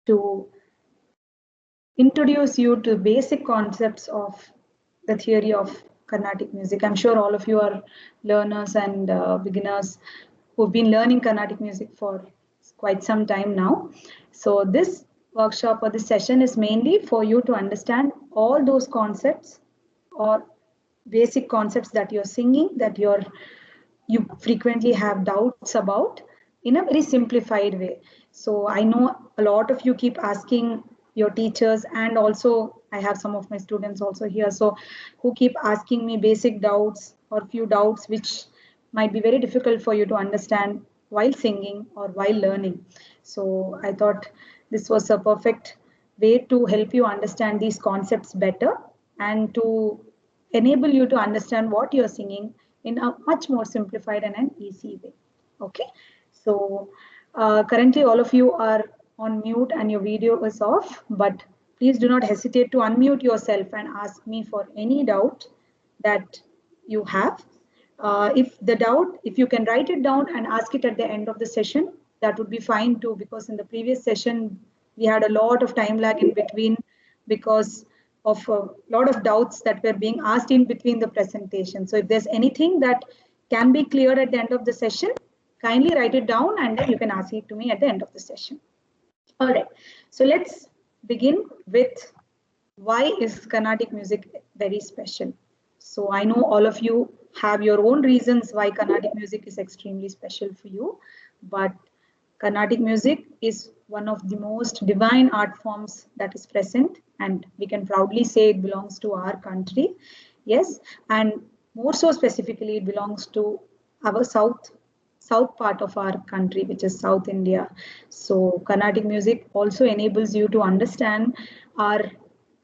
to introduce you to basic concepts of the theory of Carnatic music. I'm sure all of you are learners and beginners who've been learning Carnatic music for quite some time now. So this workshop or this session is mainly for you to understand all those concepts or basic concepts that you're singing, that you frequently have doubts about in a very simplified way. So I know a lot of you keep asking your teachers, and also I have some of my students also here, so who keep asking me basic doubts or few doubts which might be very difficult for you to understand while singing or while learning. So I thought this was a perfect way to help you understand these concepts better and to enable you to understand what you're singing in a much more simplified and an easy way. Okay, so currently all of you are on mute and your video is off, but please do not hesitate to unmute yourself and ask me for any doubt that you have. If you can write it down and ask it at the end of the session, that would be fine too, because in the previous session, we had a lot of time lag in between because of a lot of doubts that were being asked in between the presentation. So if there's anything that can be cleared at the end of the session, kindly write it down and then you can ask it to me at the end of the session. All right, so let's begin with why is Carnatic music very special? So I know all of you have your own reasons why Carnatic music is extremely special for you, but Carnatic music is one of the most divine art forms that is present, and we can proudly say it belongs to our country. Yes, and more so specifically, it belongs to our south part of our country, which is South India. So Carnatic music also enables you to understand our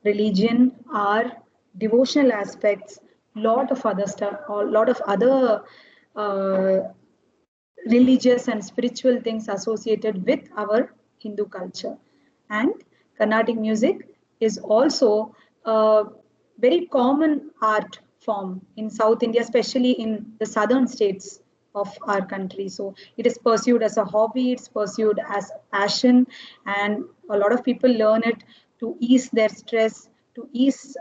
religion, our devotional aspects, lot of other stuff, or lot of other uh, religious and spiritual things associated with our Hindu culture. And Carnatic music is also a very common art form in South India, especially in the southern states of our country. So it is pursued as a hobby, it's pursued as a passion, and a lot of people learn it to ease their stress, to ease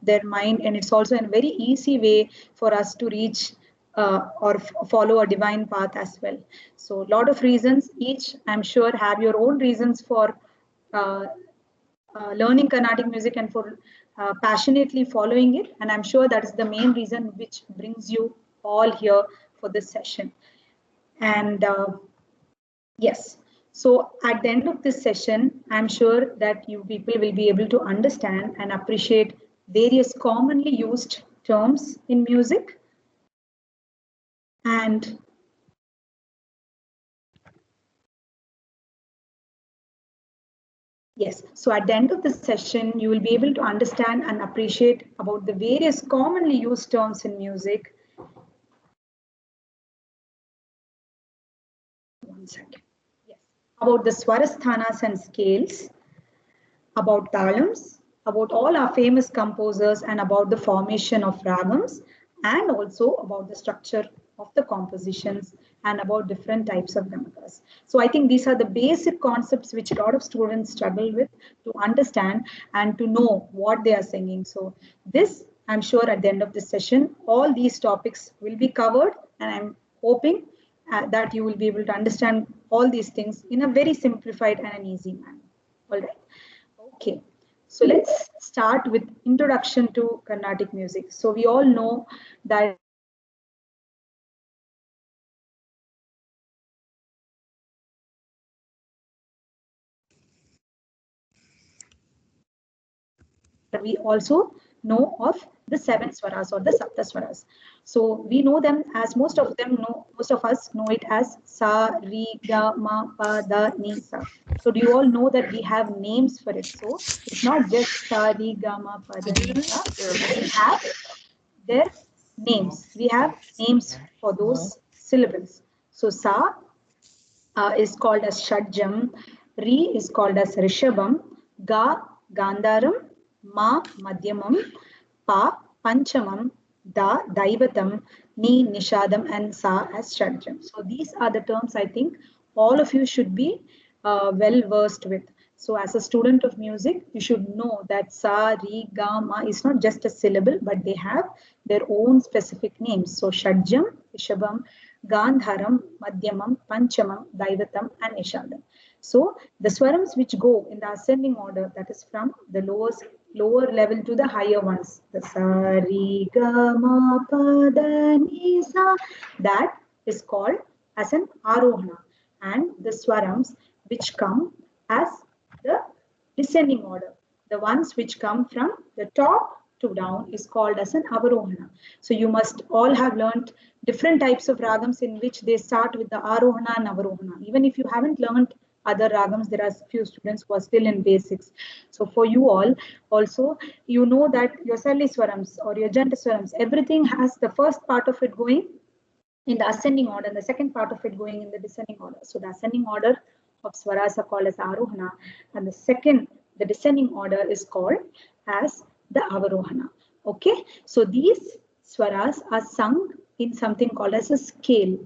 their mind, and it's also a very easy way for us to reach or follow a divine path as well. So a lot of reasons, each I'm sure have your own reasons for uh, learning Carnatic music and for passionately following it. And I'm sure that is the main reason which brings you all here for this session. And yes, so at the end of this session, I'm sure that you people will be able to understand and appreciate various commonly used terms in music. And yes, so at the end of the session, you will be able to understand and appreciate about the various commonly used terms in music. One second. Yes, about the Swarasthanas and scales, about talams, about all our famous composers, and about the formation of ragams, and also about the structure of the compositions and about different types of gamakas. So I think these are the basic concepts which a lot of students struggle with to understand and to know what they are singing. So this, I'm sure at the end of this session, all these topics will be covered, and I'm hoping that you will be able to understand all these things in a very simplified and an easy manner. All right. Okay, so let's start with introduction to Carnatic music. So we all know that we also know of the seven swaras or the sapta swaras. So we know them as most of us know it as sa, ri, ga, ma, pa, da, ni, sa. So do you all know that we have names for it? So it's not just sa, ri, ga, ma, pa, da, ni, sa. We have their names. We have names for those syllables. So sa is called as Shadjam, Ri is called as Rishabam, Ga Gandharam, Ma Madhyamam, Pa Panchamam, Da Daivatam, Ni Nishadam, and Sa as Shadjam. So these are the terms I think all of you should be well versed with. So as a student of music, you should know that sa, re, ga, ma is not just a syllable, but they have their own specific names. So Shadjam, Rishabham, Gandharam, Madhyamam, Panchamam, Daivatam, and Nishadam. So the swarams which go in the ascending order, that is from the lower level to the higher ones, the sa, re, ga, ma, pa, da, ni, sa, that is called as an arohana. And the swarams which come as the descending order, the ones which come from the top to down, is called as an avarohana. So you must all have learned different types of ragams in which they start with the arohana and avarohana. Even if you haven't learned other ragams, there are few students who are still in basics. So for you all, also, you know that your Swarams or your Jantaswarams, everything has the first part of it going in the ascending order and the second part of it going in the descending order. So the ascending order of Swaras are called as Arohana, and the descending order is called as the Avarohana. Okay, so these Swaras are sung in something called as a scale.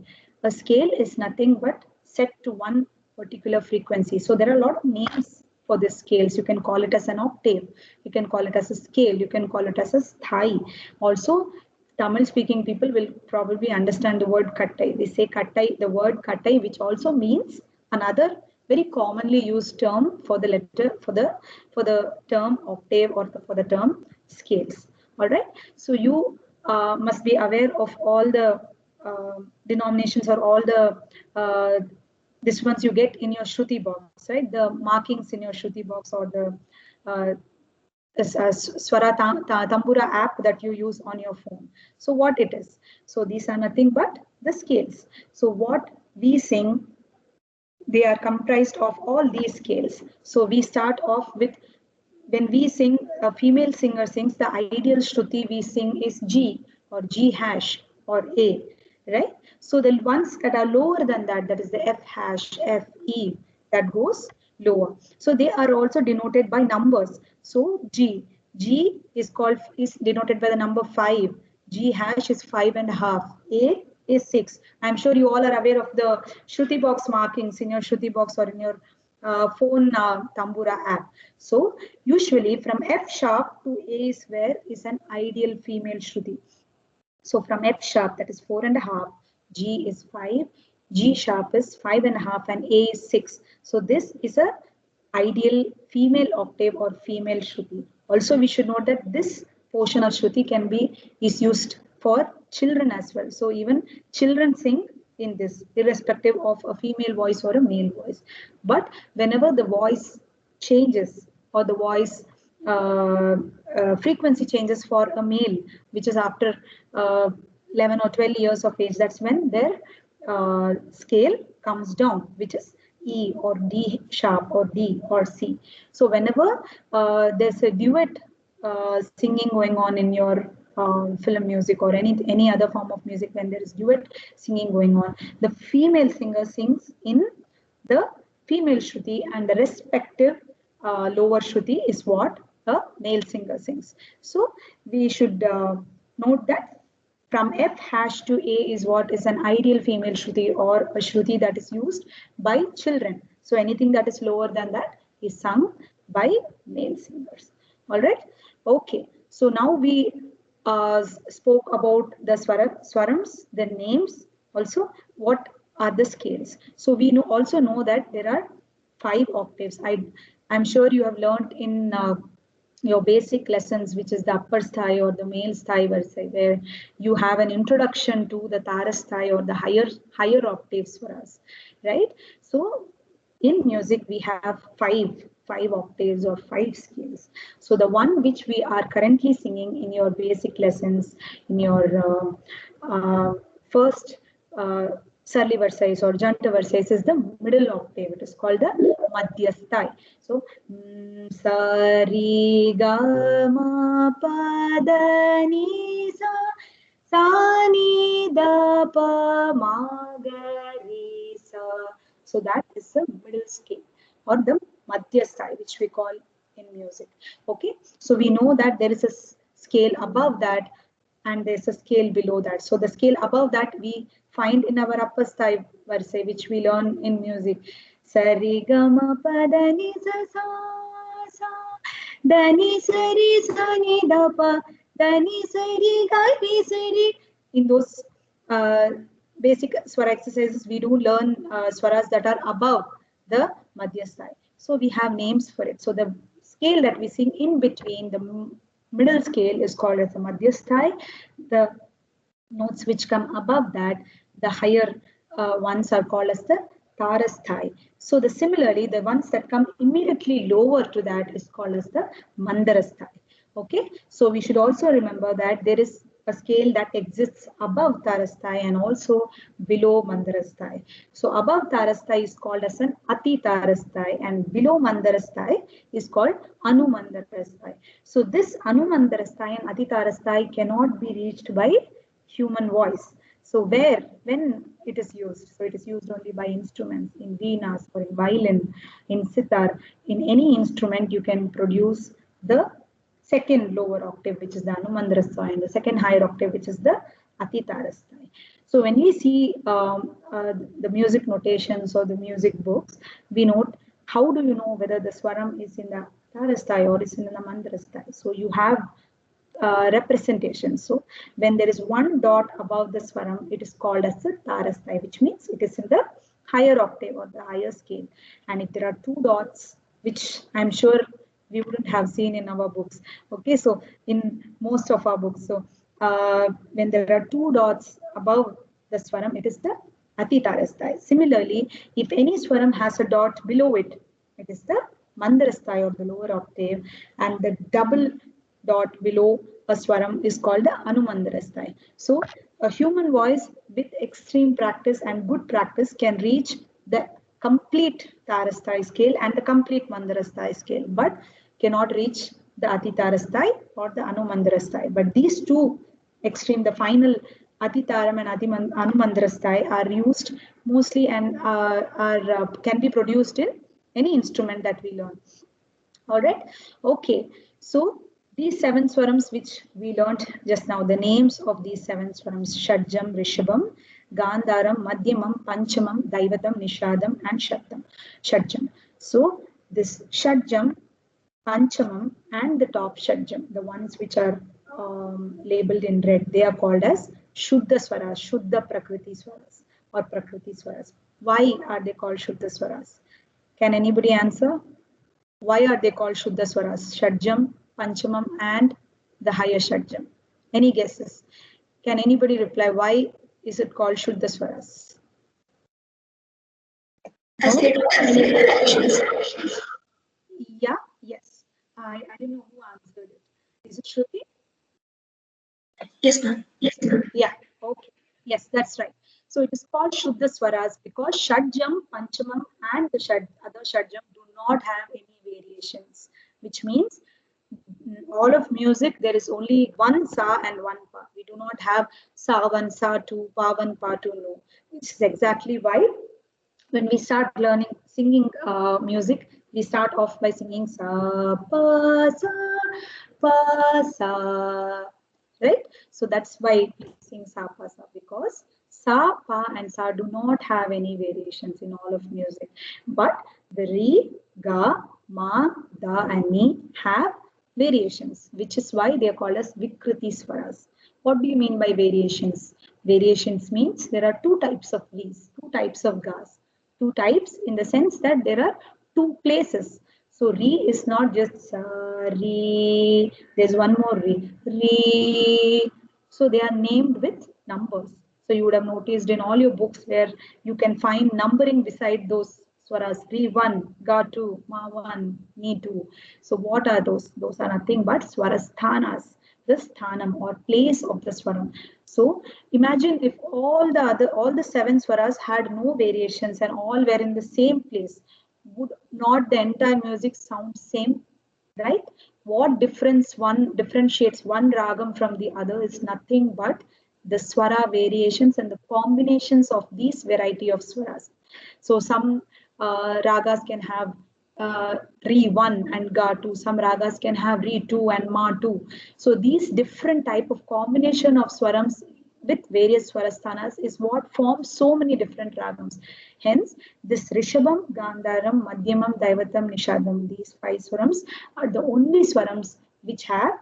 A scale is nothing but set to one particular frequency. So there are a lot of names for the scales. You can call it as an octave, you can call it as a scale, you can call it as a sthai. Also, Tamil speaking people will probably understand the word kattai. They say kattai, the word kattai, which also means another very commonly used term for the letter for the term octave or for the term scales. All right. So you must be aware of all the denominations or all the this ones you get in your Shruti box, right? The markings in your Shruti box or the Swara Tambura app that you use on your phone. So what it is? So these are nothing but the scales. So what we sing, they are comprised of all these scales. So we start off with, when we sing, a female singer sings, the ideal Shruti we sing is G or G hash or A, right? So the ones that are lower than that, that is the F hash, F, E, that goes lower. So they are also denoted by numbers. So G is denoted by the number 5. G hash is 5.5. A is 6. I'm sure you all are aware of the Shruti box markings in your Shruti box or in your phone Tambura app. So usually from F sharp to A is where is an ideal female Shruti. So from F sharp, that is 4.5, G is 5, G sharp is 5.5, and A is 6. So this is a ideal female octave or female Shruti. Also, we should note that this portion of Shruti is used for children as well. So even children sing in this, irrespective of a female voice or a male voice. But whenever the voice changes or the voice frequency changes for a male, which is after 11 or 12 years of age, that's when their scale comes down, which is E or D sharp or D or C. So whenever there's a duet singing going on in your film music or any other form of music, when there is duet singing going on, the female singer sings in the female Shruti and the respective lower Shruti is what a male singer sings. So we should note that from F hash to A is what is an ideal female Shruti or a Shruti that is used by children. So anything that is lower than that is sung by male singers. All right. Okay. So now we spoke about the swarams, the names, also what are the scales. So we also know that there are 5 octaves. I'm sure you have learned in your basic lessons, which is the upper sthai or the male sthai verse, where you have an introduction to the taras sthai or the higher octaves for us, right? So in music we have five octaves or 5 scales. So the one which we are currently singing in your basic lessons, in your first Sarli verses or Janta verses, is the middle octave. It is called the Madhyasthai. So sa ri ga ma pa da ni sa ni da pa ma ga ri sa. So that is the middle scale or the Madhyasthai, which we call in music. Okay, so we know that there is a scale above that and there's a scale below that. So the scale above that we find in our upper sthai verse, which we learn in music. Sari gama pada ni sa sa dani sari sani da pa dani sari ga ni sari. In those basic swara exercises, we do learn swaras that are above the madhyasthai. So we have names for it. So the scale that we sing in between the middle scale is called as the madhyasthai. The notes which come above that, the higher ones are called as the tarasthai. So similarly, the ones that come immediately lower to that is called as the mandarasthai. Okay, so we should also remember that there is a scale that exists above tarasthai and also below mandarasthai. So above tarasthai is called as an ati tarasthai and below mandarasthai is called anu mandarasthai. So this anu mandarasthai and ati tarasthai cannot be reached by human voice. So when it is used, so it is used only by instruments, in veenas or in violin, in sitar, in any instrument you can produce the second lower octave, which is the anumandarasthai, and the second higher octave, which is the atitarasthai. So when we see the music notations or the music books, we note how do you know whether the swaram is in the tarasthai or is in the mandarasthai. So you have representation. So when there is one dot above the swaram, it is called as the tarasthai, which means it is in the higher octave or the higher scale. And if there are two dots, which I'm sure we wouldn't have seen in our books. Okay, so in most of our books, so when there are two dots above the swaram, it is the ati tarasthai. Similarly, if any swaram has a dot below it, it is the mandarasthai or the lower octave, and the double dot below a swaram is called the anumandarasthai. So a human voice with extreme practice and good practice can reach the complete tarasthai scale and the complete mandarasthai scale, but cannot reach the atitarasthai or the anumandarasthai. But these two extreme, the final atitaram and anumandarasthai, are used mostly and can be produced in any instrument that we learn. All right. Okay. So these seven swarams which we learned just now, the names of these seven swarams: Shadjam, Rishabham, Gandharam, Madhyamam, Panchamam, Daivatam, Nishadam, and Shattam. Shadjam. So this Shadjam, Panchamam, and the top Shadjam, the ones which are labeled in red, they are called as Shuddha Swaras, Shuddha Prakriti Swaras or Prakriti Swaras. Why are they called Shuddha Swaras? Can anybody answer? Why are they called Shuddha Swaras? Shadjam, Panchamam, and the higher Shadjam. Any guesses? Can anybody reply? Why is it called Shuddha Swaras? As they don't have any vibrations. Yeah, yes. I don't know who answered it. Is it Shruti? Yes, ma'am. Yes, ma'am. Yeah, okay. Yes, that's right. So it is called Shuddha Swaras because Shadjam, Panchamam, and the other Shadjam do not have any variations, which means all of music, there is only one sa and one pa. We do not have sa one, sa two, pa one, pa two, no. Which is exactly why when we start learning singing music, we start off by singing sa, pa, sa, right? So that's why we sing sa, pa, sa, because sa, pa, and sa do not have any variations in all of music. But the re, ga, ma, da, and ni have variations, which is why they are called as Vikriti Swaras. What do you mean by variations? Variations means there are two types of V's, two types of Gas. Two types in the sense that there are two places. So re is not just re, there's one more re. So they are named with numbers. So you would have noticed in all your books where you can find numbering beside those swaras, re 1, ga 2, ma 1, ni 2. So what are those? Those are nothing but swarasthanas, the sthanam or place of the swaram. So imagine if all the seven swaras had no variations and all were in the same place, would not the entire music sound same? Right? What differentiates one ragam from the other is nothing but the swara variations and the combinations of these variety of swaras. So some ragas can have re 1 and ga 2. Some ragas can have re 2 and ma 2. So these different type of combination of swarams with various swarasthanas is what forms so many different ragams. Hence, this Rishabham, Gandharam, Madhyamam, Daivatam, Nishadam, these 5 swarams are the only swarams which have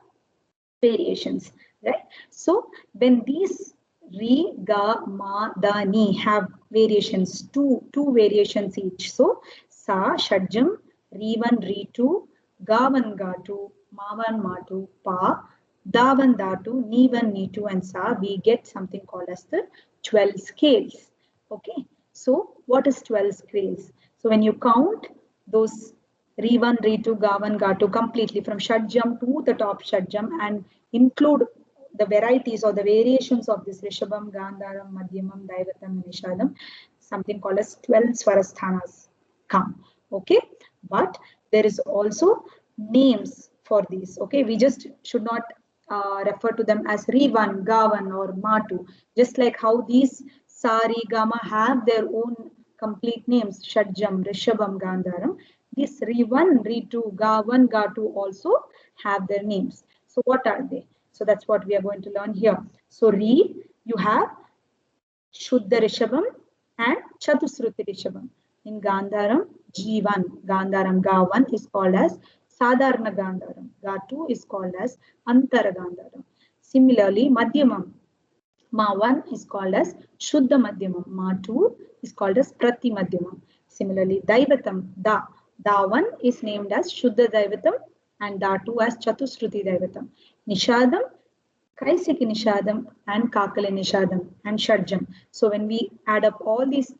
variations, right? So when these re, ga, ma, da, ni have variations, two variations each. So sa, shadjam, re1, re2, ga1, ga2, ma1, ma2, pa, da1, da2, ni1, ni2, and sa, we get something called as the 12 scales. Okay, so what is 12 scales? So when you count those Re1, Re2, Ga1, Ga2 completely from Shadjam to the top Shadjam and include the varieties or the variations of this Rishabham, Gandharam, Madhyamam, Daivatam, and Nishadam, something called as 12 Swarasthanas come. Okay, but there is also names for these. Okay, we just should not refer to them as Re1, Ga1, or Ma2, just like how these Sari, Gama have their own complete names, Shadjam, Rishabham, Gandharam. These Re1, Re2, Ga1, Ga2 also have their names. So what are they? So that's what we are going to learn here. So Re, you have Shuddha Rishabham and Chatusruti Rishabham. In Gandharam, G1, Gandharam Ga1 is called as Sadharana Gandharam. Ga2 is called as Antara Gandharam. Similarly, Madhyamam, Ma1 is called as Shuddha Madhyamam. Ma2 is called as Prati Madhyamam. Similarly, Daivatam, Da1 is named as Shuddha Daivatam and Da2 as Chatusruti Daivatam. Nishadam, Kaisiki Nishadam and Kakali Nishadam and Shadjam. So when we add up all these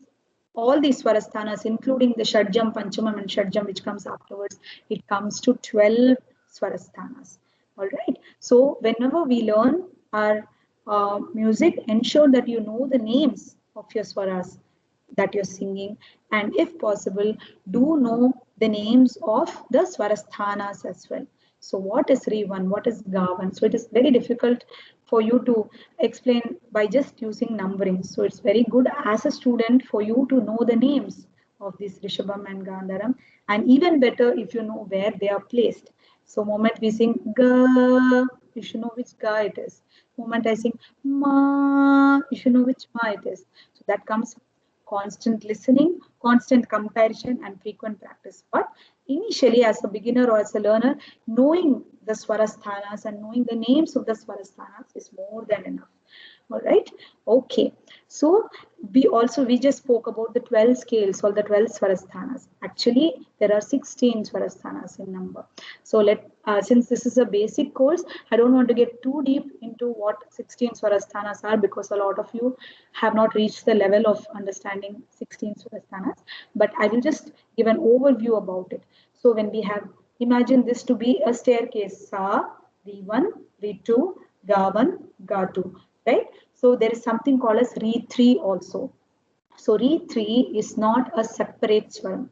Swarasthanas, including the Shadjam, Panchamam, and Shadjam, which comes afterwards, it comes to 12 Swarasthanas. All right. So whenever we learn our music, ensure that you know the names of your swaras that you're singing, and if possible, do know the names of the swarasthanas as well. So what is Re1? What is Ga1? So it is very difficult for you to explain by just using numbering. So it's very good as a student for you to know the names of this Rishabham and Gandharam, and even better if you know where they are placed. So moment we sing Ga, you should know which Ga it is. Moment I sing Ma, you should know which Ma it is. So that comes constant listening, constant comparison, and frequent practice. But initially, as a beginner or as a learner, knowing the Swarasthanas and knowing the names of the Swarasthanas is more than enough. All right. Okay. So we just spoke about the 12 scales or the 12 Swarasthanas. Actually, there are 16 Swarasthanas in number. So since this is a basic course, I don't want to get too deep into what 16 Swarasthanas are because a lot of you have not reached the level of understanding 16 Swarasthanas. But I will just give an overview about it. So when we have imagine this to be a staircase, Sa, Re1, Re2, Ga1, Ga2, right? So there is something called as Re3 also. So Re3 is not a separate swaram.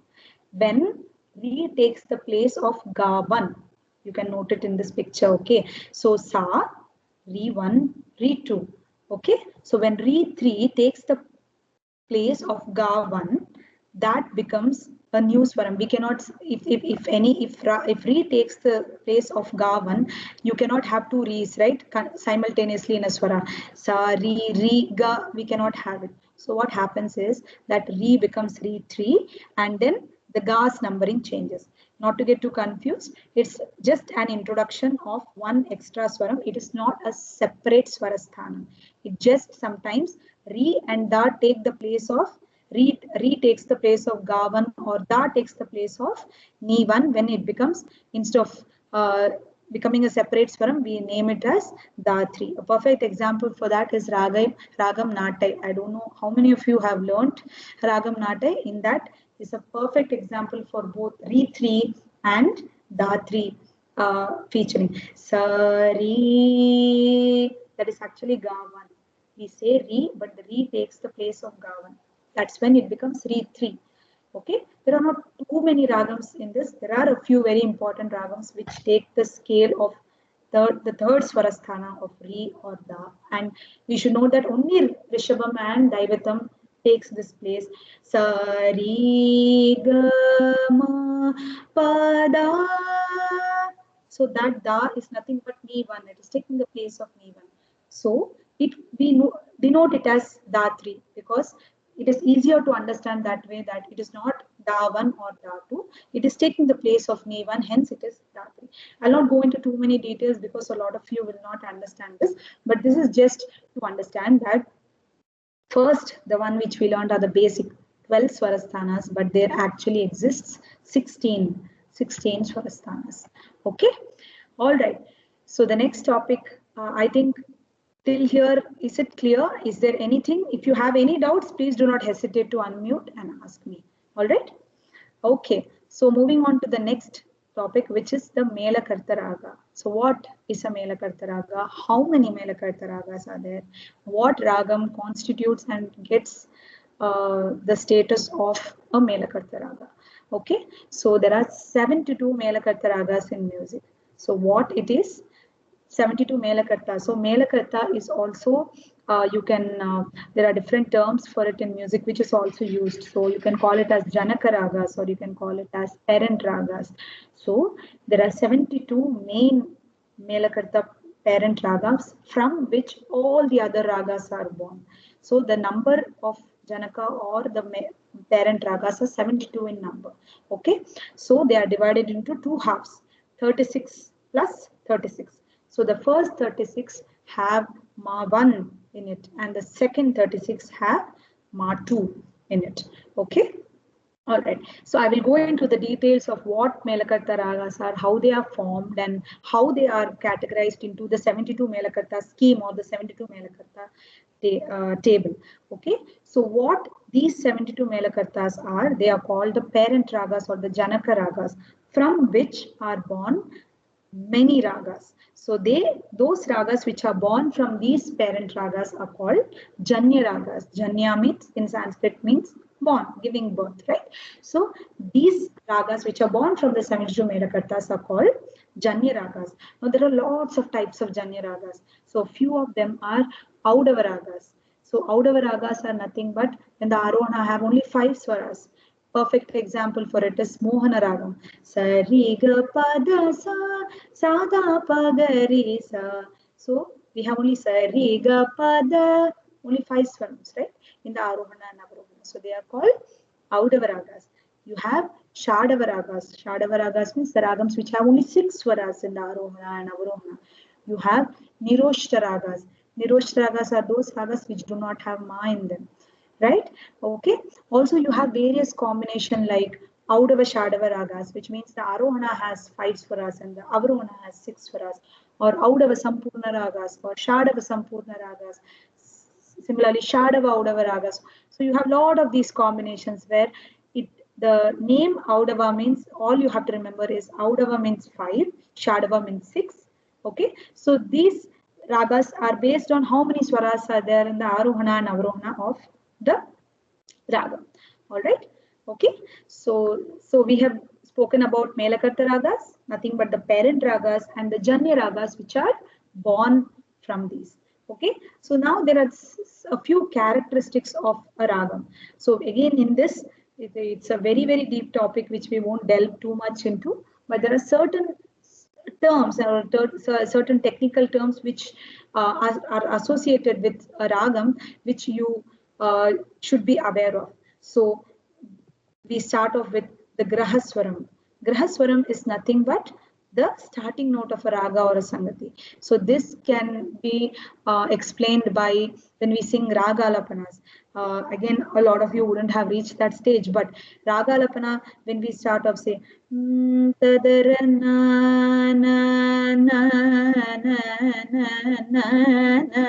When Re takes the place of Ga1, you can note it in this picture, okay? So Sa, Re1, Re2, okay? So when Re3 takes the place of Ga1, that becomes a new swaram. We cannot, if Re takes the place of Ga1, you cannot have two Re's, right? Simultaneously in a swara. Sa, Re, Ga, we cannot have it. So what happens is that Re becomes Re3 and then the Ga's numbering changes. Not to get too confused, it's just an introduction of one extra swaram. It is not a separate swarasthanam. It just sometimes Re and Da take the place of Re takes the place of Ga1 or Da takes the place of Ni1 when it becomes, instead of becoming a separate swaram, we name it as Da3. A perfect example for that is Ragam Natai. I don't know how many of you have learnt Ragam Natai. In that is a perfect example for both Re3 and Da3 featuring. Sari, that is actually Ga1. We say Re, but the Re takes the place of Ga1. That's when it becomes Re3. Okay, there are not too many ragams in this. There are a few very important ragams which take the scale of the third swarasthana of Re or Da. And we should know that only Rishabham and Daivatam takes this place. Sa, Re, Ga, Ma, Pa, Da. So that Da is nothing but Ni1. It is taking the place of Ni1. So we denote it as Da3 because it is easier to understand that way, that it is not Da1 or Da2. It is taking the place of Me1, hence it is Da3. I'll not go into too many details because a lot of you will not understand this, but this is just to understand that first, the one which we learned are the basic 12 Swarasthanas, but there actually exists 16 Swarasthanas. Okay, all right. So the next topic, I think till here, is it clear? Is there anything? If you have any doubts, please do not hesitate to unmute and ask me. All right. Okay, so moving on to the next topic, which is the Melakarta Raga. So what is a Melakarta Raga? How many Melakarta Ragas are there? What Ragam constitutes and gets the status of a Melakarta Raga? Okay, so there are 72 Melakarta Ragas in music. So what it is? 72 Melakarta. So Melakarta is also, there are different terms for it in music which is also used. So you can call it as Janaka Ragas or you can call it as parent Ragas. So there are 72 main Melakarta parent Ragas from which all the other Ragas are born. So the number of Janaka or the parent Ragas are 72 in number. Okay, so they are divided into two halves, 36 plus 36. So the first 36 have Ma 1 in it and the second 36 have Ma 2 in it. Okay. All right. So I will go into the details of what Melakarta Ragas are, how they are formed and how they are categorized into the 72 Melakarta scheme or the 72 Melakarta table. Okay. So what these 72 Melakartas are, they are called the parent Ragas or the Janaka Ragas, from which are born many ragas. So those ragas which are born from these parent ragas are called Janya ragas. Janya means in Sanskrit means born, giving birth, right? So these ragas which are born from the 72 Melakartas are called Janya ragas. Now there are lots of types of Janya ragas. So few of them are Audava ragas. So Audava ragas are nothing but when the Arohana have only 5 swaras. Perfect example for it is Mohana Ragam. Sa ri ga pa da sa, sa da pa ga ri sa. So we have only sa ri ga pa da, only 5 swarams, right? In the Arohana and Avarohana. So they are called Audava Ragas. You have Shadava Ragas. Shadava Ragas means the Ragams which have only 6 swaras in the Arohana and Avarohana. You have Niroshta Ragas. Niroshta Ragas are those ragas which do not have Ma in them, right? Okay. Also, you have various combination like Audava Shadava Ragas, which means the Arohana has 5 swaras and the Avarohana has 6 swaras, or Audava Sampurna Ragas or Shadava Sampurna Ragas. Similarly, Shadava Audava Ragas. So you have a lot of these combinations where the name Audava means, all you have to remember is Audava means 5, Shadava means 6. Okay. So these ragas are based on how many swaras are there in the Arohana and Avarohana of the raga. All right. Okay. So we have spoken about Melakarta ragas, nothing but the parent ragas and the Janya ragas which are born from these. Okay. So now there are a few characteristics of a ragam. So again in this, it's a very, very deep topic which we won't delve too much into, but there are certain terms or certain technical terms which are associated with a ragam which you should be aware of. So we start off with the Grahaswaram. Grahaswaram is nothing but the starting note of a raga or a sangati. So this can be explained by when we sing raga alapanas. Again, a lot of you wouldn't have reached that stage, but raga alapana, when we start off say tadara na na na na na na na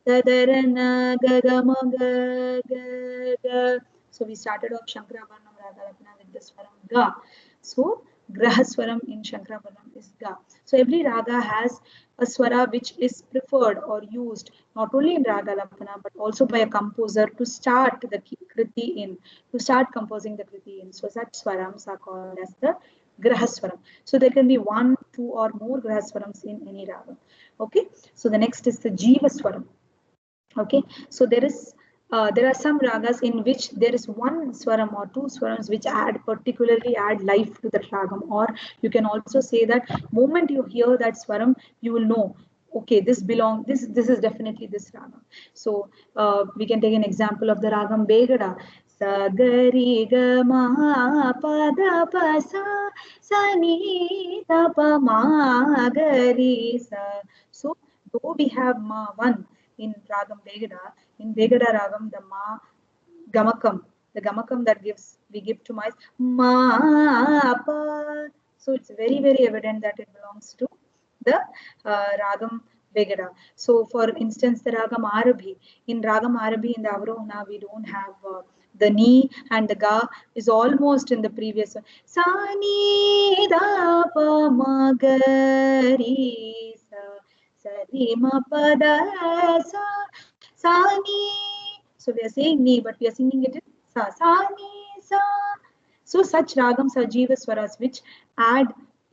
tadara na ga ga ma ga ga ga. So we started off Shankarabharanam Ragalapana with the swaram Ga. So Grahaswaram in Shankarabharanam is Ga. So every raga has a swara which is preferred or used not only in Ragalapana but also by a composer to start the kriti in, to start composing the kriti in. So that swarams are called as the Grahaswaram. So there can be 1, 2 or more Grahaswarams in any raga. Okay. So the next is the Jivaswaram. Okay, so there are some ragas in which there is one swaram or two swarams which particularly add life to the ragam, or you can also say that moment you hear that swaram, you will know okay, this is definitely this ragam. So we can take an example of the ragam Begada. Sa gari ga ma pa da pa sa sa ni da pa ma gari sa. So though we have ma one in ragam Begada, in Begada ragam the ma gamakam, the gamakam that we give to mice ma pa. So it's very very evident that it belongs to the ragam Begada. So for instance, the ragam Arabhi, in ragam Arabhi in the Avrona we don't have the ni and the ga is almost in the previous one. Sa ni da pa ma ga ri sa sa ri ma pa da sa sa ni. So we are saying ni, but we are singing it in sa sa ni sa. So such ragams are jiva swaras which add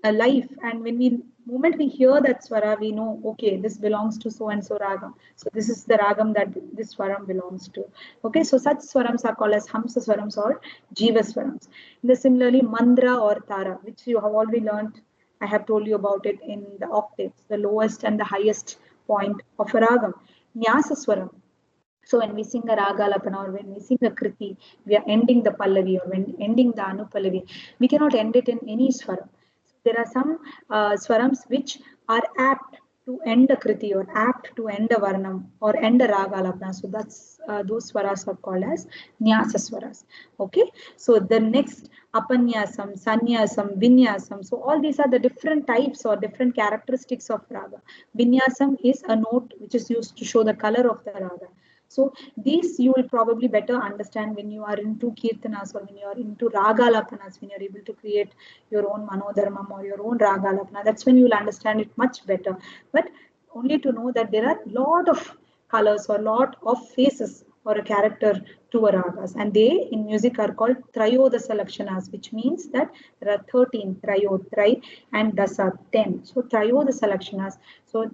a life, and when we moment we hear that swara, we know okay, this belongs to so and so ragam. So this is the ragam that this swaram belongs to. Okay, so such swarams are called as hamsa swarams or jiva swarams. Similarly, mandra or tara, which you have already learned. I have told you about it in the octaves, the lowest and the highest point of a ragam. Nyasa swaram. So when we sing a raga lapana or when we sing a kriti, we are ending the pallavi or when ending the anupallavi. We cannot end it in any swaram. So there are some swarams which are apt to end a kriti or apt to end a varnam or end a raga lapana. So that's those swaras are called as nyasa swaras. Okay. So the next apanyasam, sanyasam, vinyasam. So all these are the different types or different characteristics of raga. Vinyasam is a note which is used to show the color of the raga. So these you will probably better understand when you are into kirtanas or when you are into ragalapanas, when you are able to create your own manodharmam or your own ragalapana. That's when you will understand it much better. But only to know that there are a lot of colors or lot of faces or a character to a ragas, and they in music are called trayodasa lakshanas, which means that there are 13 tri and dasa 10. So trayodasa lakshanas. So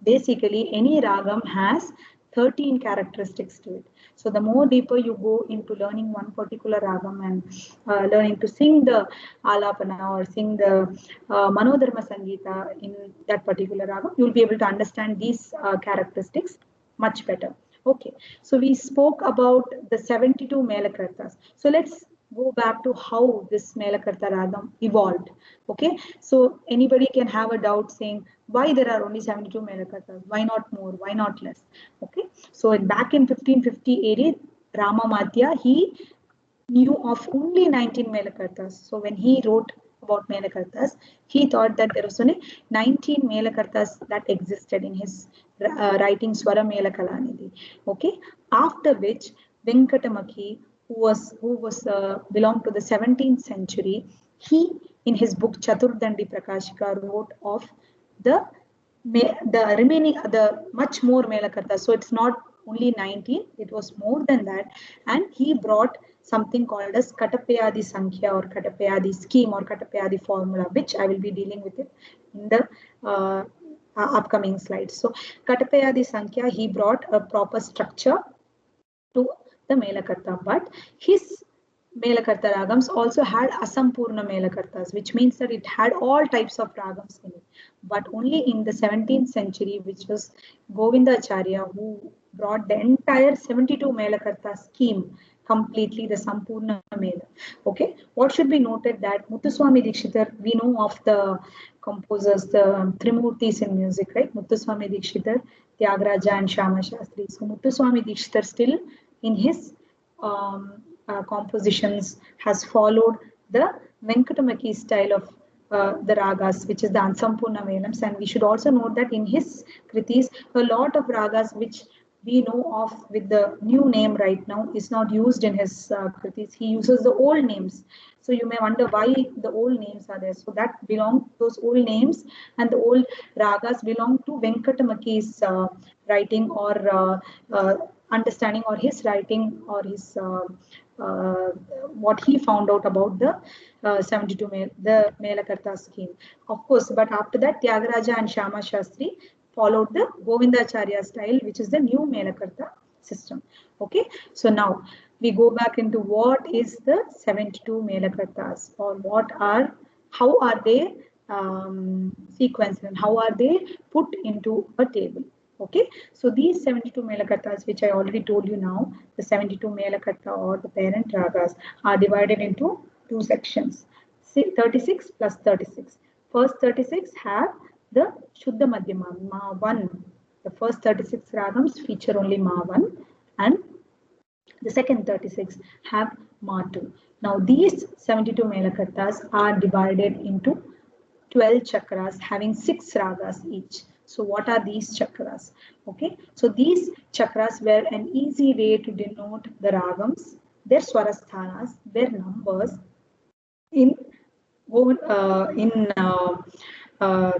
basically any ragam has 13 characteristics to it. So the more deeper you go into learning one particular ragam and learning to sing the alapana or sing the manodharma sangita in that particular ragam, you'll be able to understand these characteristics much better. Okay, so we spoke about the 72 Melakartas. So let's go back to how this Melakarta Ragam evolved. Okay, so anybody can have a doubt saying why there are only 72 Melakartas, why not more, why not less? Okay, so back in 1550 AD, Ramamadhya, he knew of only 19 Melakartas. So when he wrote about Melakartas, he thought that there was only 19 Melakartas that existed in his writing Swara Melakalanidhi. Okay, after which Venkatamaki, who was belonged to the 17th century, he in his book Chaturdandi Prakashika wrote of the the remaining the much more Melakartas. So it's not only 19, it was more than that. And he brought something called as Katapayadi Sankhya or Katapayadi scheme or Katapayadi formula, which I will be dealing with it in the upcoming slides. So Katapayadi Sankhya, he brought a proper structure to the Melakarta, but his Melakarta ragams also had Asampurna Melakartas, which means that it had all types of ragams in it. But only in the 17th century, which was Govindacharya, who brought the entire 72 Melakarta scheme completely, the Sampurna Mela. Okay, what should be noted that Muthuswami Dikshitar, we know of the composers, the Trimurtis in music, right? Muthuswami Dikshitar, Tyagaraja and Shama Shastri. So Muthuswami Dikshitar still in his compositions has followed the Venkatamaki style of the ragas, which is the Ansampurna Velams. And we should also note that in his kritis, a lot of ragas which we know of with the new name right now is not used in his kritis. He uses the old names. So you may wonder why the old names are there. So that belong, those old names and the old ragas belong to Venkatamaki's writing or understanding or his writing or his uh, what he found out about the 72 the Melakarta scheme. Of course, but after that, Tyagaraja and Shama Shastri followed the Govindacharya style, which is the new Melakarta system. Okay, so now we go back into what is the 72 Melakartas or what are, how are they sequence and how are they put into a table. Okay, so these 72 Melakartas, which I already told you now, the 72 Melakarta or the parent ragas are divided into two sections, 36 plus 36. First 36 have the Shuddha Madhyama, Ma 1. The first 36 ragams feature only Ma 1 and the second 36 have Ma 2. Now these 72 Melakartas are divided into 12 chakras having 6 ragas each. So what are these chakras? Okay, so these chakras were an easy way to denote the ragams, their swarasthanas, their numbers in in uh,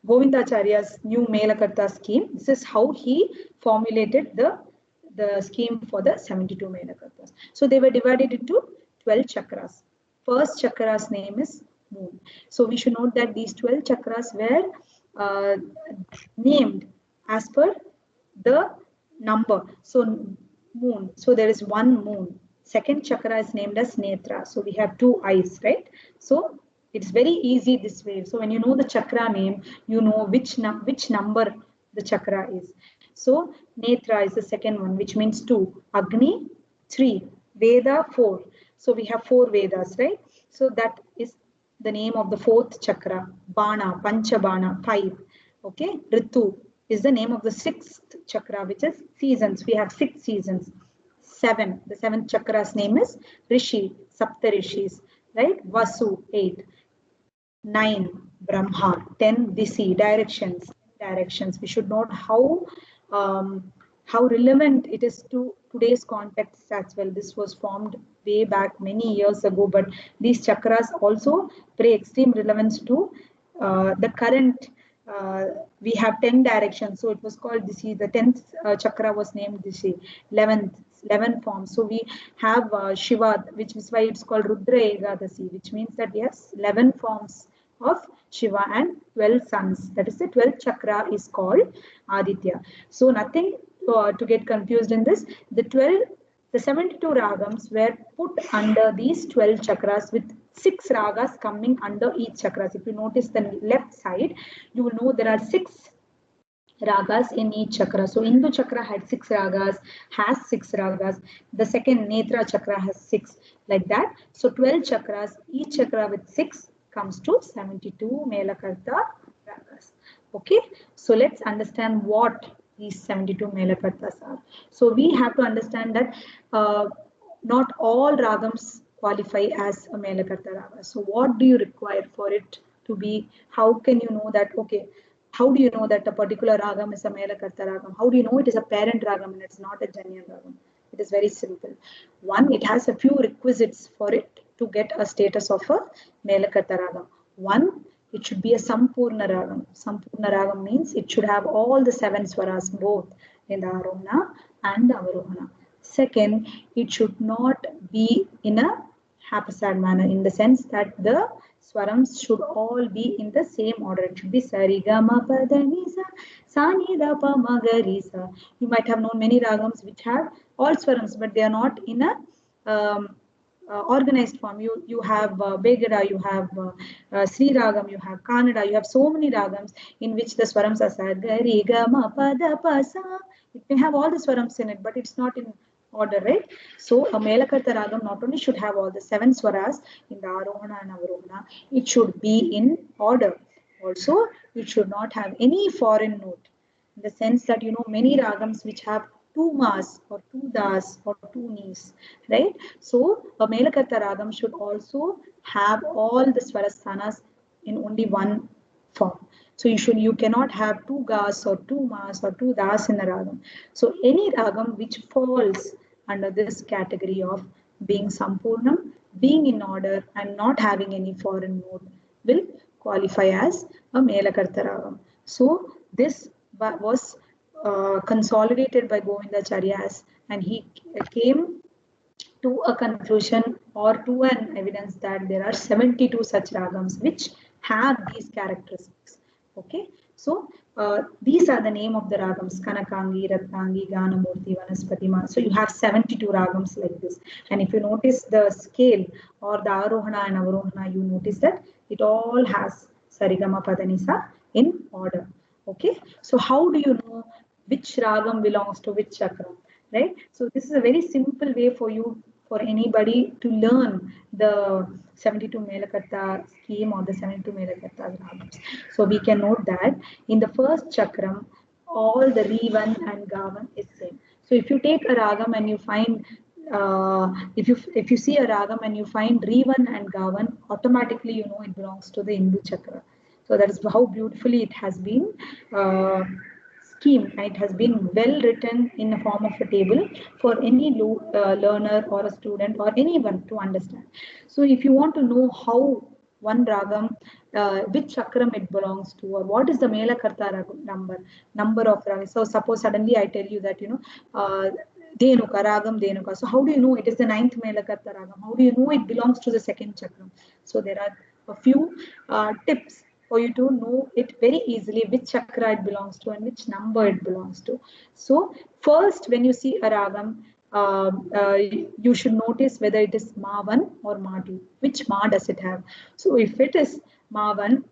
Govindacharya's new Melakarta scheme. This is how he formulated the scheme for the 72 Melakartas. So they were divided into 12 chakras. First chakra's name is Moon. So we should note that these 12 chakras were uh, named as per the number. So moon. So there is one moon. Second chakra is named as Netra. So we have two eyes, right? So it's very easy this way. So when you know the chakra name, you know which number the chakra is. So Netra is the second one, which means 2. Agni, 3. Veda, 4. So we have 4 Vedas, right? So that is the name of the fourth chakra. Bana, Pancha Bana, 5. Okay, Ritu is the name of the sixth chakra, which is seasons. We have 6 seasons. 7. The seventh chakra's name is Rishi, Sapta Rishis, right? Vasu, 8. 9. Brahma. 10. Disi, directions. Directions. We should note how relevant it is to today's context as well. This was formed way back many years ago, but these chakras also play extreme relevance to the current. We have 10 directions, so it was called Dishi. The 10th chakra was named Dishi. 11 forms. So we have Shiva, which is why it's called Rudra Egadasi, which means that yes, 11 forms of Shiva and 12 suns. That is the 12th chakra is called Aditya. So nothing to get confused in this. The 72 ragams were put under these 12 chakras with 6 ragas coming under each chakras. If you notice the left side, you will know there are 6 ragas in each chakra. So Indu chakra had 6 ragas, has 6 ragas. The second Netra chakra has 6, like that. So 12 chakras, each chakra with 6 comes to 72 Melakarta ragas. Okay, so let's understand what these 72 Melakartas are. So we have to understand that not all ragams qualify as a Melakarta raga. So what do you require for it to be? How can you know that, okay, how do you know that a particular ragam is a Melakarta ragam? How do you know it is a parent ragam and it's not a Janyan ragam? It is very simple. One, it has a few requisites for it to get a status of a Melakarta ragam. One, it should be a Sampurna ragam. Sampurna ragam means it should have all the 7 swaras, both in the Arohana and the Avarohana. Second, it should not be in a haphazard manner, in the sense that the swarams should all be in the same order. It should be Sarigama Padanisa, Sanida Pamagarisa. You might have known many ragams which have all swarams, but they are not in a organized form. You have Begada, you have Sri Ragam, you have Kannada, you have so many ragams in which the swarams are Sagari, Gama, Pada, Pasa. It may have all the swarams in it, but it's not in order, right? So a Melakarta ragam not only should have all the 7 swaras in the Arohana and Avarohana, it should be in order. Also, it should not have any foreign note, in the sense that many ragams which have 2 mas or 2 das or 2 nis, right? So a Melakarta ragam should also have all the swarasthanas in only one form. So you cannot have 2 gas or 2 mas or 2 das in a ragam. So any ragam which falls under this category of being sampurnam, being in order and not having any foreign note will qualify as a Melakarta ragam. So this was consolidated by Govindacharya, and he came to a conclusion or to an evidence that there are 72 such ragams which have these characteristics. Okay, so these are the name of the ragams: Kanakangi, Ratnangi, Ganamurti, Vanaspatima. So you have 72 ragams like this. And if you notice the scale or the Arohana and Avarohana, you notice that it all has Sarigama Padanisa in order. Okay, so how do you know which ragam belongs to which chakram, right? So this is a very simple way for you, for anybody to learn the 72 Melakarta scheme or the 72 Melakarta ragams. So we can note that in the first chakram, all the Rivan and Gavan is same. So if you take a ragam and you find if you see a ragam and you find Rivan and Gavan, automatically you know it belongs to the Indu chakra. So that is how beautifully it has been uh, schemed, and it has been well written in the form of a table for any learner or a student or anyone to understand. So if you want to know how one ragam, which chakram it belongs to, or what is the Melakarta number of ragas. So suppose suddenly I tell you that Denuka, Ragam Denuka. So how do you know it is the ninth Melakarta Ragam? How do you know it belongs to the second chakram? So there are a few tips for you to know it very easily which chakra it belongs to and which number it belongs to. So first, when you see a ragam, you should notice whether it is Ma1 or Ma2. Which Ma does it have? So if it is Ma1,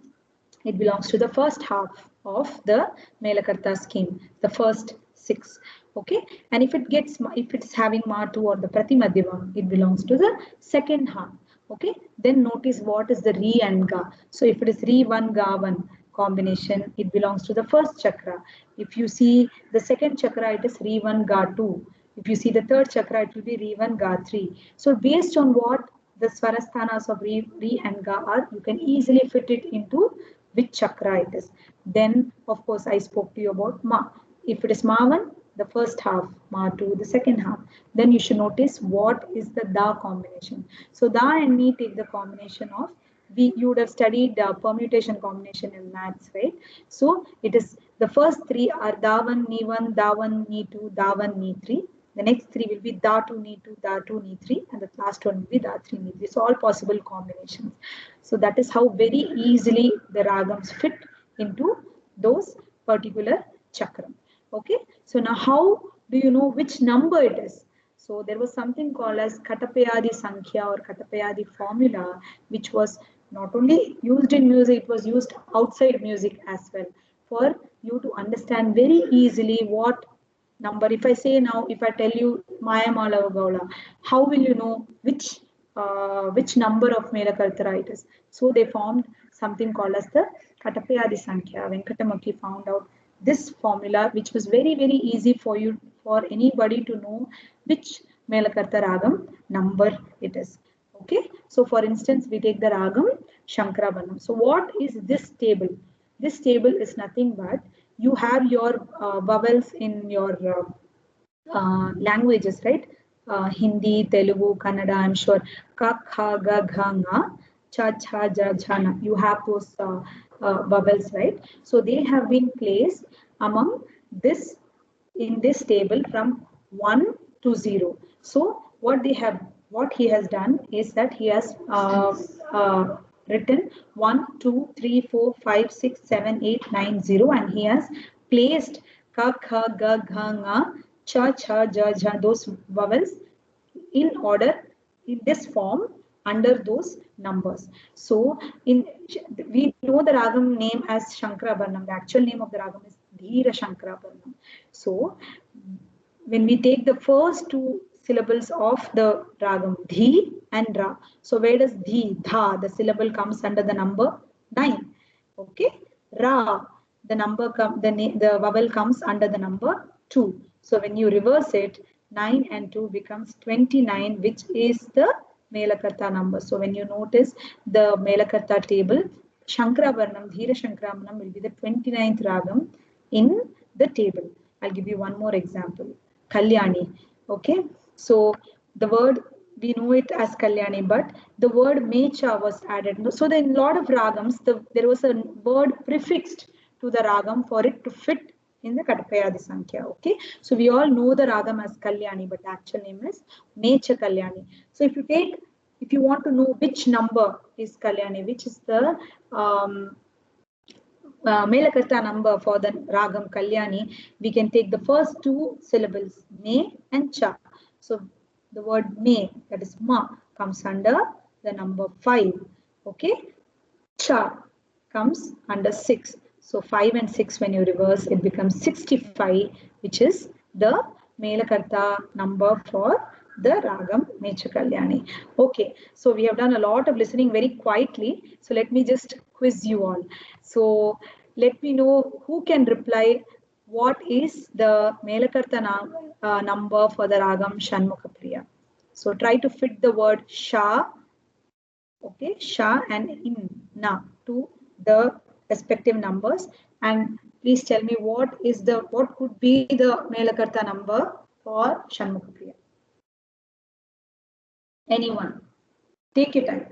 it belongs to the first half of the Melakarta scheme, the first six. Okay, and if it's having Ma2 or the Pratimadhyamam, it belongs to the second half. Okay, then notice what is the Re and Ga. So if it is Re 1 Ga 1 combination, it belongs to the first chakra. If you see the second chakra, it is Re 1 Ga 2. If you see the third chakra, it will be Re 1 Ga 3. So based on what the Swarasthanas of Re and Ga are, you can easily fit it into which chakra it is. Then, of course, I spoke to you about Ma. If it is Ma1, the first half, Ma2, the second half, then you should notice what is the Da combination. So Da and Me take the combination of, you would have studied permutation combination in maths, right? So it is the first three are Da1, Ni1, Da1, Ni2, Da1, Ni3. The next three will be Da2, Ni2, Da2, Ni3, and the last one will be Da3, Ni3. So all possible combinations. So that is how very easily the ragams fit into those particular chakram. Okay, so now how do you know which number it is? So there was something called as Katapayadi Sankhya or Katapayadi formula, which was not only used in music, it was used outside music as well, for you to understand very easily what number. If I say now, if I tell you Maya Malavagaula, how will you know which number of Melakartara it is? So they formed something called as the Katapayadi Sankhya. Venkatamaki found out this formula, which was very, very easy for anybody to know which Melakarta Ragam number it is. Okay, so for instance, we take the Ragam Shankarabhanam. So what is this table? This table is nothing but you have your vowels in your languages, right? Hindi, Telugu, Kannada, I'm sure. Ka, kha, ga, gha, nga, cha, cha, ja, jhana. You have those vowels, right? So they have been placed among this in this table from 1 to 0. So what he has done is that he has written 1, 2, 3, 4, 5, 6, 7, 8, 9, 0, and he has placed ka, kha, ga, gha, nga, cha, cha, ja, jha, those vowels in order in this form under those numbers. So in we know the ragam name as Shankarabharnam. The actual name of the ragam is Dheera Shankarabharnam. So when we take the first two syllables of the ragam, dhi and ra. So where does dhi, dha, the syllable comes under the number 9. Okay, ra, the number the vowel comes under the number 2. So when you reverse it, 9 and 2 becomes 29, which is the Melakarta number. So when you notice the Melakarta table, Shankarabharnam, Dheera Shankarabharnam will be the 29th ragam in the table. I'll give you one more example. Kalyani. Okay, so the word, we know it as Kalyani, but the word Mecha was added. So in a lot of ragams, there was a word prefixed to the ragam for it to fit in the Katapayadi Sankhya. Okay, so we all know the ragam as Kalyani, but the actual name is Mecha Kalyani. So if you want to know which number is Kalyani, which is the Melakarta number for the Ragam Kalyani, we can take the first two syllables, Me and Cha. So the word Me, that is Ma, comes under the number 5. Okay, Cha. comes under 6. So 5 and 6 when you reverse it becomes 65, which is the Melakarta number for the Ragam Mecha Kalyani. Okay, so we have done a lot of listening very quietly. So let me just quiz you all. So let me know who can reply what is the Melakarta number for the Ragam Shanmukha. So try to fit the word Sha, okay, Sha and In, Na to the respective numbers. And please tell me what could be the Melakarta number for Shanmukha. Anyone? Take your time.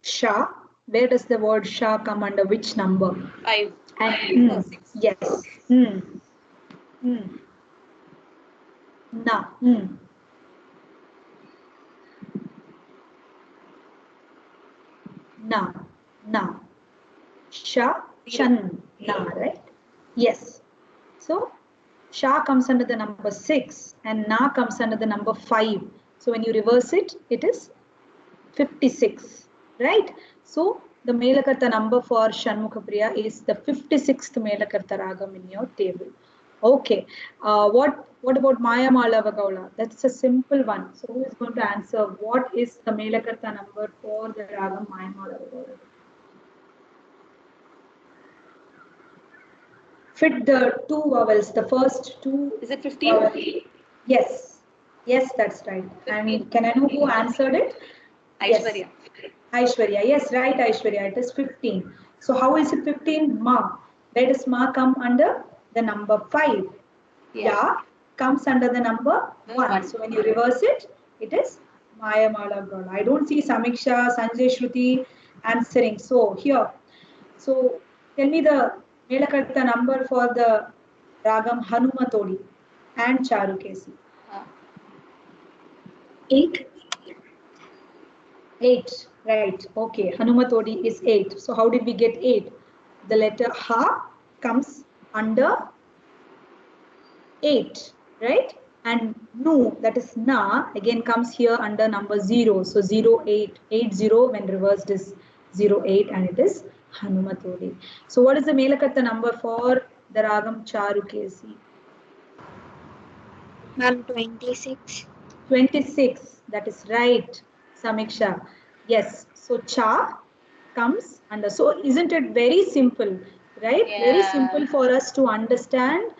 Sha, where does the word Sha come under which number? 5. And 6. Yes. Na. Na. Na. Sha, Chan, Na, right? Yes. So Sha comes under the number 6 and Na comes under the number 5. So when you reverse it, it is 56, right? So the Melakarta number for Shanmukha is the 56th Melakarta Ragam in your table. Okay. What about Maya Malavagaula? That's a simple one. So who is going to answer? What is the Melakarta number for the Ragam Maya Malavagaula? Fit the two vowels, the first two. Is it 15? Yes. Yes, that's right. 15. And can I know who answered it? Aishwarya. Yes. Aishwarya. Yes, right, Aishwarya. It is 15. So how is it 15? Ma. Where does Ma come under? The number 5. Ya comes under the number 1. So when you reverse it, it is Maya Mala Gala. I don't see Samiksha, Sanjay Shruti answering. So here. So tell me the Melakarta number for the Ragam Hanumatodi and Charukesi. 8. 8, right. Okay, Hanumatodi is 8. So how did we get 8? The letter Ha comes under 8, right? And Nu, that is Na, again comes here under number 0. So 0, 8, 8, 0 when reversed is 0, 8 and it is Hanumatodi. So what is the Melakarta number for the Ragam Charukesi? Ma'am, 26. 26, that is right, Samiksha. Yes, so Cha comes under. So isn't it very simple, right? Yeah. Very simple for us to understand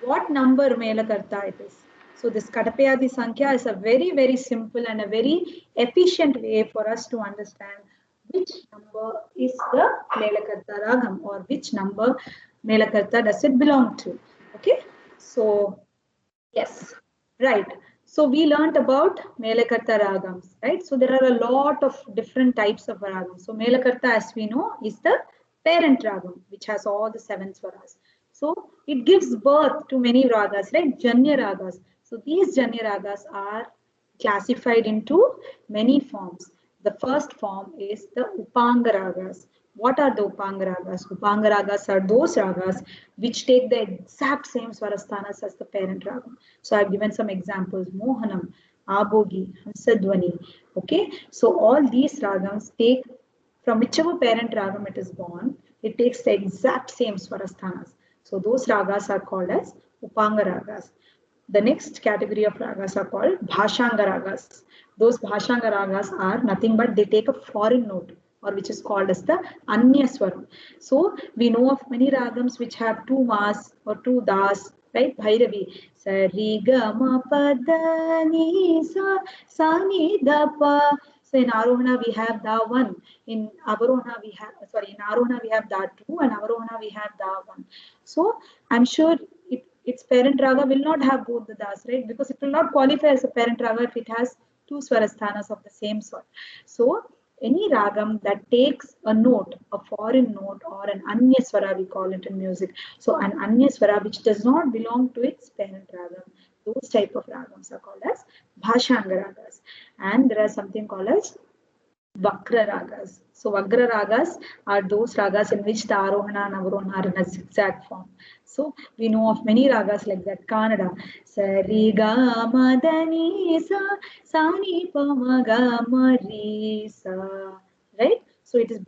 what number Melakarta it is. So this Katapayadi Sankhya is a very, very simple and a very efficient way for us to understand which number is the Melakarta Ragam or which number Melakarta does it belong to. Okay, so yes, right. So we learnt about Melakarta ragams, right? So there are a lot of different types of ragams. So Melakarta, as we know, is the parent ragam, which has all the 7 swaras. So it gives birth to many ragas, right? Janya ragas. So these Janya ragas are classified into many forms. The first form is the Upanga ragas. What are the Upanga ragas? Upanga ragas are those ragas which take the exact same swarasthanas as the parent ragam. So I've given some examples: Mohanam, Abogi, Hamsadwani. Okay, so all these ragams take from whichever parent ragam it is born, it takes the exact same swarasthanas. So those ragas are called as Upanga ragas. The next category of ragas are called Bhashanga ragas. Those Bhashanga ragas are nothing but they take a foreign note or which is called as the Anya Swaram. So we know of many ragams which have 2 mas or 2 das, right? Bhairavi. Sari ga ma pa da ni sa ni da pa. So in Arohana we have da 1. In Avarohana we have, sorry, in Arohana we have da 2 and Avarohana we have da 1. So I'm sure its parent raga will not have both the das, right? Because it will not qualify as a parent raga if it has 2 swarasthanas of the same sort. So any ragam that takes a note, a foreign note or an anya swara, we call it in music. So an anya swara which does not belong to its parent ragam, those type of ragams are called as bhashanga ragas. And there are something called as Vakra ragas. So Vakra ragas are those ragas in which the Arohana and Avarohana are in a zigzag form. So we know of many ragas like that. Kannada. Sari ga ma da ni sa sa ni pa ma ga ma ri sa. Right? So it is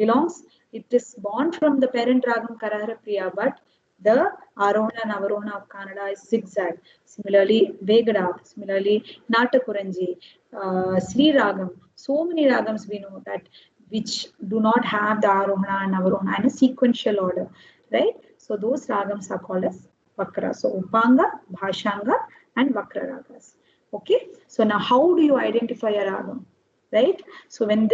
born from the parent ragam Karahara Priya, but the Arohana and Avarohana of Kannada is zigzag. Similarly, Vegada, similarly, Natakuranji, Sri Ragam. So many ragams we know that which do not have the Arohana and Avarohana in a sequential order, right? So those ragams are called as Vakra. So Upanga, Bhashanga, and Vakra ragas. Okay. So now how do you identify a ragam? Right? So when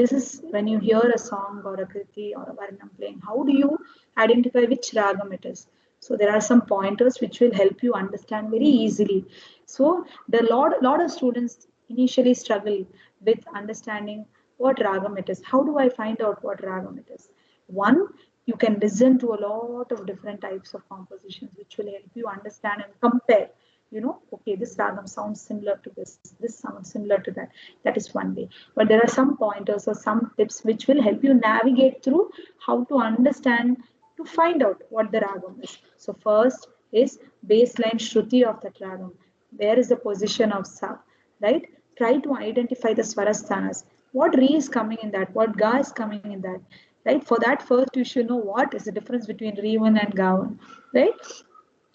you hear a song or a kriti or a varnam playing, how do you identify which ragam it is? So there are some pointers which will help you understand very easily. So the lot of students initially struggle with understanding what ragam it is. How do I find out what ragam it is? One, you can listen to a lot of different types of compositions which will help you understand and compare. Okay, this ragam sounds similar to this sounds similar to that. That is one way. But there are some pointers or some tips which will help you navigate through how to understand, to find out what the ragam is. So first is baseline shruti of that ragam. Where is the position of sa, right? Try to identify the swarasthanas. What re is coming in that? What ga is coming in that? Right? For that, first you should know what is the difference between Re1 and Ga1, right?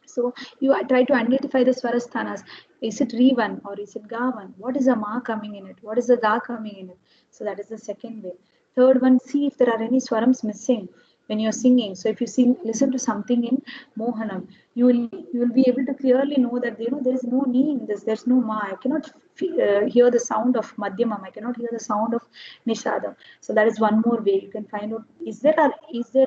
So you try to identify the Swarasthanas. Is it Re1 or is it Ga1? What is the Ma coming in it? What is the Da coming in it? So that is the second way. Third one, see if there are any Swarams missing when you're singing. So if you listen to something in Mohanam, you will be able to clearly know that there is no Ni in this. There's no Ma. I cannot hear the sound of Madhyamam. I cannot hear the sound of Nishadam. So that is one more way you can find out, is there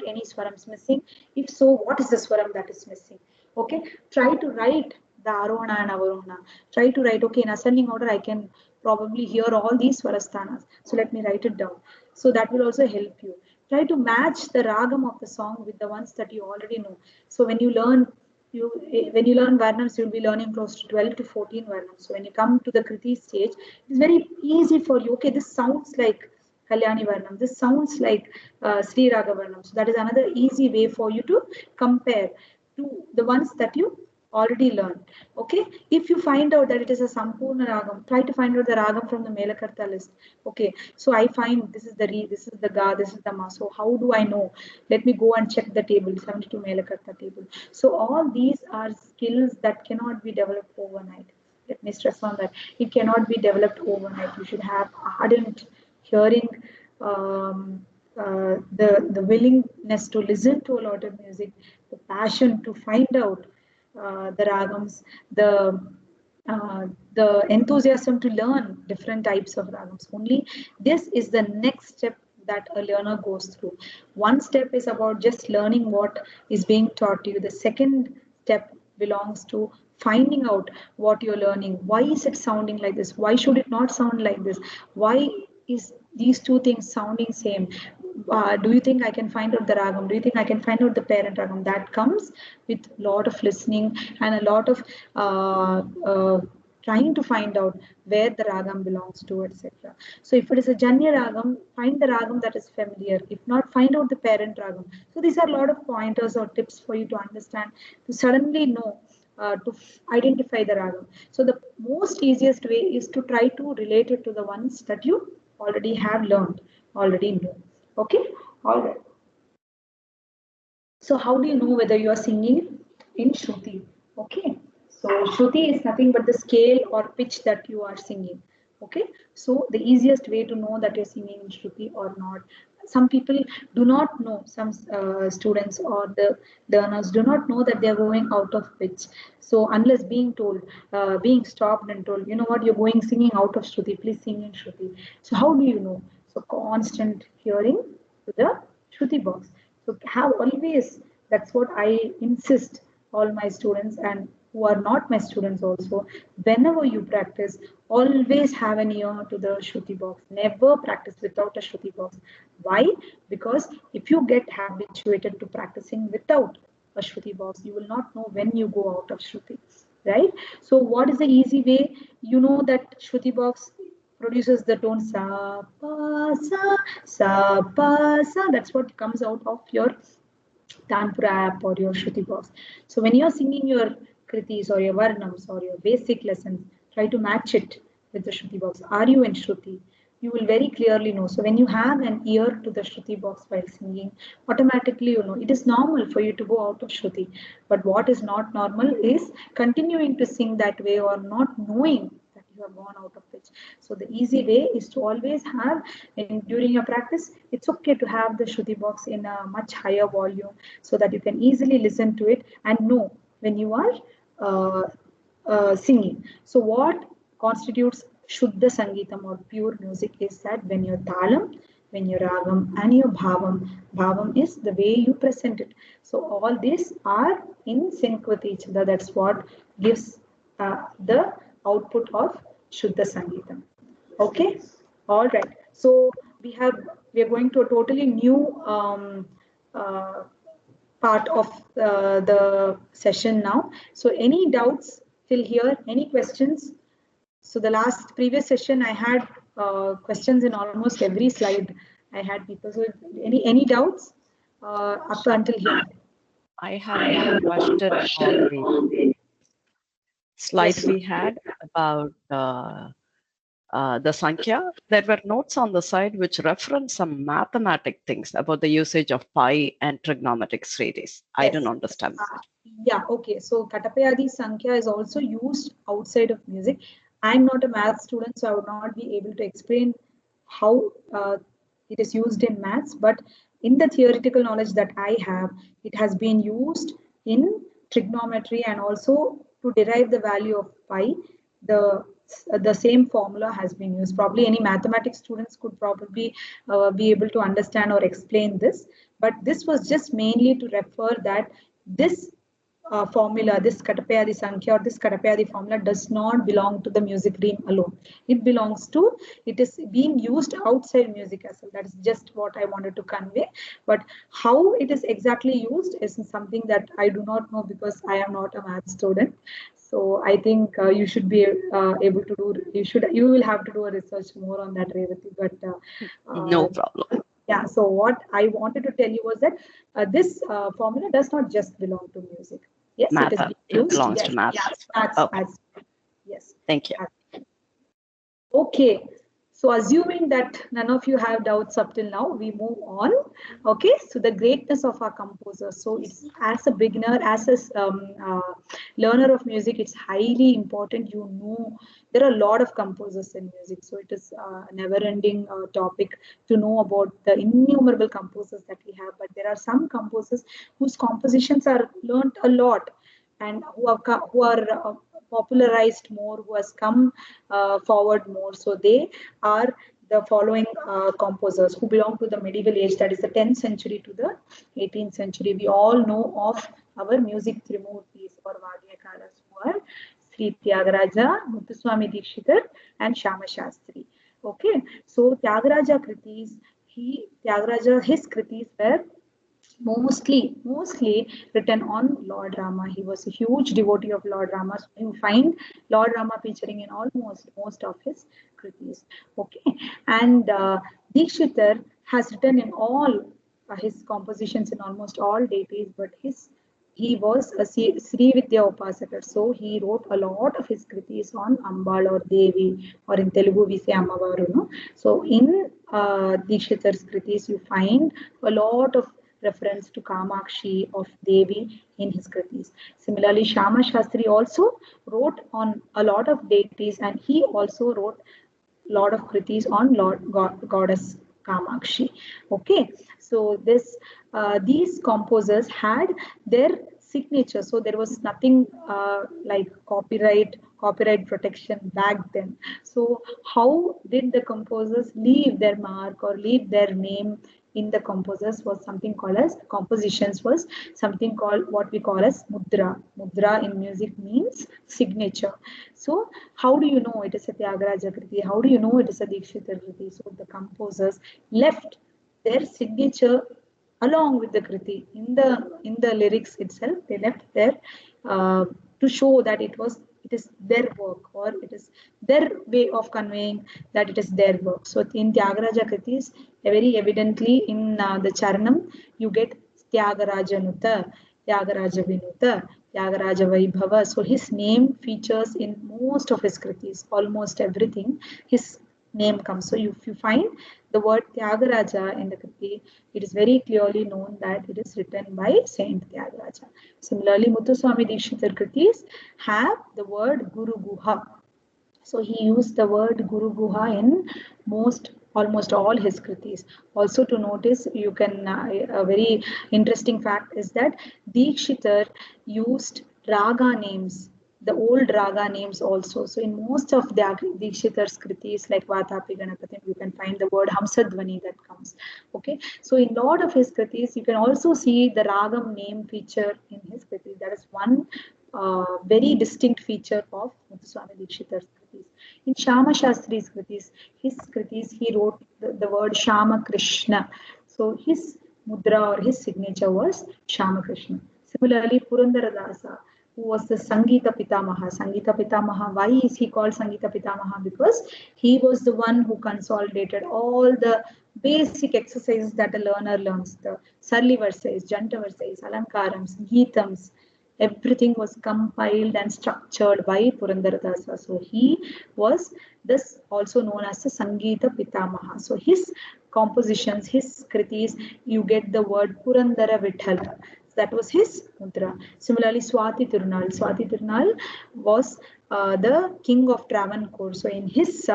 any Swarams missing? If so, what is the Swaram that is missing? Okay, try to write the Arohana and Avarohana. Try to write, okay, in ascending order, I can probably hear all these Swarasthanas. So let me write it down. So that will also help you. Try to match the ragam of the song with the ones that you already know. So when you learn Varnams, you'll be learning close to 12 to 14 Varnams. So when you come to the Kriti stage, it's very easy for you. Okay, this sounds like Kalyani Varnam. This sounds like Sri Raga Varnam. So that is another easy way for you to compare to the ones that you already learned. Okay, if you find out that it is a Sampurna Ragam, try to find out the Ragam from the Melakarta list. Okay, so I find this is the Re, this is the Ga, this is the Ma. So how do I know? Let me go and check the table, 72 Melakarta table. So all these are skills that cannot be developed overnight. Let me stress on that. It cannot be developed overnight. You should have ardent hearing, the willingness to listen to a lot of music, the passion to find out the ragams, uh, the enthusiasm to learn different types of ragams. Only this is the next step that a learner goes through. One step is about just learning what is being taught to you. The second step belongs to finding out what you're learning. Why is it sounding like this? Why should it not sound like this? Why is these two things sounding same? Do you think I can find out the ragam? Do you think I can find out the parent ragam? That comes with a lot of listening and a lot of trying to find out where the ragam belongs to, etc. So if it is a Janya ragam, find the ragam that is familiar. If not, find out the parent ragam. So these are a lot of pointers or tips for you to understand, to suddenly know, to identify the ragam. So the most easiest way is to try to relate it to the ones that you already have learned, already know. Okay, all right. So how do you know whether you are singing in Shruti? Okay, so Shruti is nothing but the scale or pitch that you are singing. Okay, so the easiest way to know that you're singing in Shruti or not. Some people do not know, some students or the learners do not know that they are going out of pitch. So unless being told, being stopped and told, you know what, you're going singing out of Shruti, please sing in Shruti. So how do you know? So constant hearing to the Shruti box. So have always, that's what I insist all my students and who are not my students also, whenever you practice, always have an ear to the Shruti box. Never practice without a Shruti box. Why? Because if you get habituated to practicing without a Shruti box, you will not know when you go out of Shruti. Right? So what is the easy way? You know that Shruti box produces the tone sa pa sa sa pa sa. That's what comes out of your Tanpura app or your Shruti box. So when you're singing your kritis or your varnams or your basic lessons, try to match it with the Shruti box. Are you in Shruti? You will very clearly know. So when you have an ear to the Shruti box while singing, automatically you know it is normal for you to go out of Shruti. But what is not normal is continuing to sing that way or not knowing that you have gone out of pitch. So the easy way is to always have, and during your practice, it's okay to have the Shruti box in a much higher volume so that you can easily listen to it and know when you are uh, singing. So what constitutes Shuddha Sangeetam or pure music is that when your talam, when your ragam and your bhavam is the way you present it. So all these are in sync with each other. That's what gives the output of Shuddha Sangeetam. Okay, all right. So we are going to a totally new uh, part of the session now. So any doubts till here? Any questions? So the previous session, I had questions in almost every slide. I had people. So any doubts up until here? I have one question on the slide Yes. we had about the Sankhya. There were notes on the side which reference some mathematic things about the usage of pi and trigonometric series. I don't Yes. understand that. Yeah, okay. So Katapayadi Sankhya is also used outside of music. I'm not a math student, so I would not be able to explain how it is used in maths, but in the theoretical knowledge that I have, it has been used in trigonometry and also to derive the value of pi. The the same formula has been used. Probably any mathematics students could probably be able to understand or explain this, but this was just mainly to refer that this formula, this Katapayadi Sankhya or this Katapayadi formula does not belong to the music realm alone. It belongs to, it is being used outside music as well. That is just what I wanted to convey. But how it is exactly used is something that I do not know because I am not a math student. So I think you should be able to do, you will have to do a research more on that, Revati. But No problem. yeah, so what I wanted to tell you was that this formula does not just belong to music. Yes, it is Math. being It used. belongs Yes, to math yes, as well. Okay. yes. Thank you. Okay, so assuming that none of you have doubts up till now, we move on. Okay, so the greatness of our composer. So it's as a beginner, as a learner of music, it's highly important. You know, there are a lot of composers in music, so it is a never-ending topic to know about the innumerable composers that we have. But there are some composers whose compositions are learnt a lot and who are popularized more, who has come forward more. So they are the following composers who belong to the medieval age, that is the 10th century to the 18th century. We all know of our music Trimurtis or Vadyakaras who are Sri Tyagaraja, Muthuswami Dikshitar, and Shama Shastri. Okay, so Tyagaraja Kritis, his Kritis were mostly written on Lord Rama. He was a huge devotee of Lord Rama. So you find Lord Rama featuring in almost most of his kritis. Okay, and Dikshitar has written in all his compositions in almost all deities, but he was a Sri Vidya Upasakar, so he wrote a lot of his kritis on Ambal or Devi, or in Telugu we say Ammavaru. No? So in Dikshitar's kritis, you find a lot of reference to Kamakshi of Devi in his kritis. Similarly, Shama Shastri also wrote on a lot of deities, and he also wrote lot of kritis on Goddess Kamakshi. Okay, so these composers had their signature, so there was nothing like copyright protection back then. So how did the composers leave their mark or leave their name in the composers was something called as compositions, was something called what we call as mudra. Mudra in music means signature. So how do you know it is a Tyagaraja Kriti? How do you know it is a Dikshitar Kriti? So the composers left their signature along with the Kriti in the lyrics itself. They left there uh, to show that it was it is their work, or it is their way of conveying that it is their work. So in Tyagaraja Kritis, very evidently in the Charanam, you get Tyagarajanuta, Tyagaraja Vinuta, Tyagaraja Vaibhava. So his name features in most of his kritis, almost everything. His name comes. So if you find the word Tyagaraja in the kriti, it is very clearly known that it is written by Saint Tyagaraja. Similarly, Muthuswami Dikshitar kritis have the word Guru Guha. So he used the word Guru Guha in almost all his kritis. Also to notice, you can a very interesting fact is that Dikshitar used raga names, the old raga names also. So in most of the Dikshitar's kritis like Vatapi Ganapatim, you can find the word Hamsadvani that comes. Okay, so in lot of his kritis, you can also see the ragam name feature in his kritis. That is one very distinct feature of Muthuswami Dikshitar's kritis. In Shama Shastri's kritis, he wrote the word Shama Krishna. So his mudra or his signature was Shama Krishna. Similarly, Purandara Dasa, who was the Sangita Pitamaha. Sangita Pitamaha, why is he called Sangita Pitamaha? Because he was the one who consolidated all the basic exercises that a learner learns, the Sarli verses, Janta verses, Alankarams, Geetams, everything was compiled and structured by Purandaradasa. So he was this also known as the Sangeeta Pitamaha. So his compositions, his kritis, you get the word Purandara Vithala. That was his mudra. Similarly, Swati Tirunal. Swati Tirunal was the king of Travancore. So in his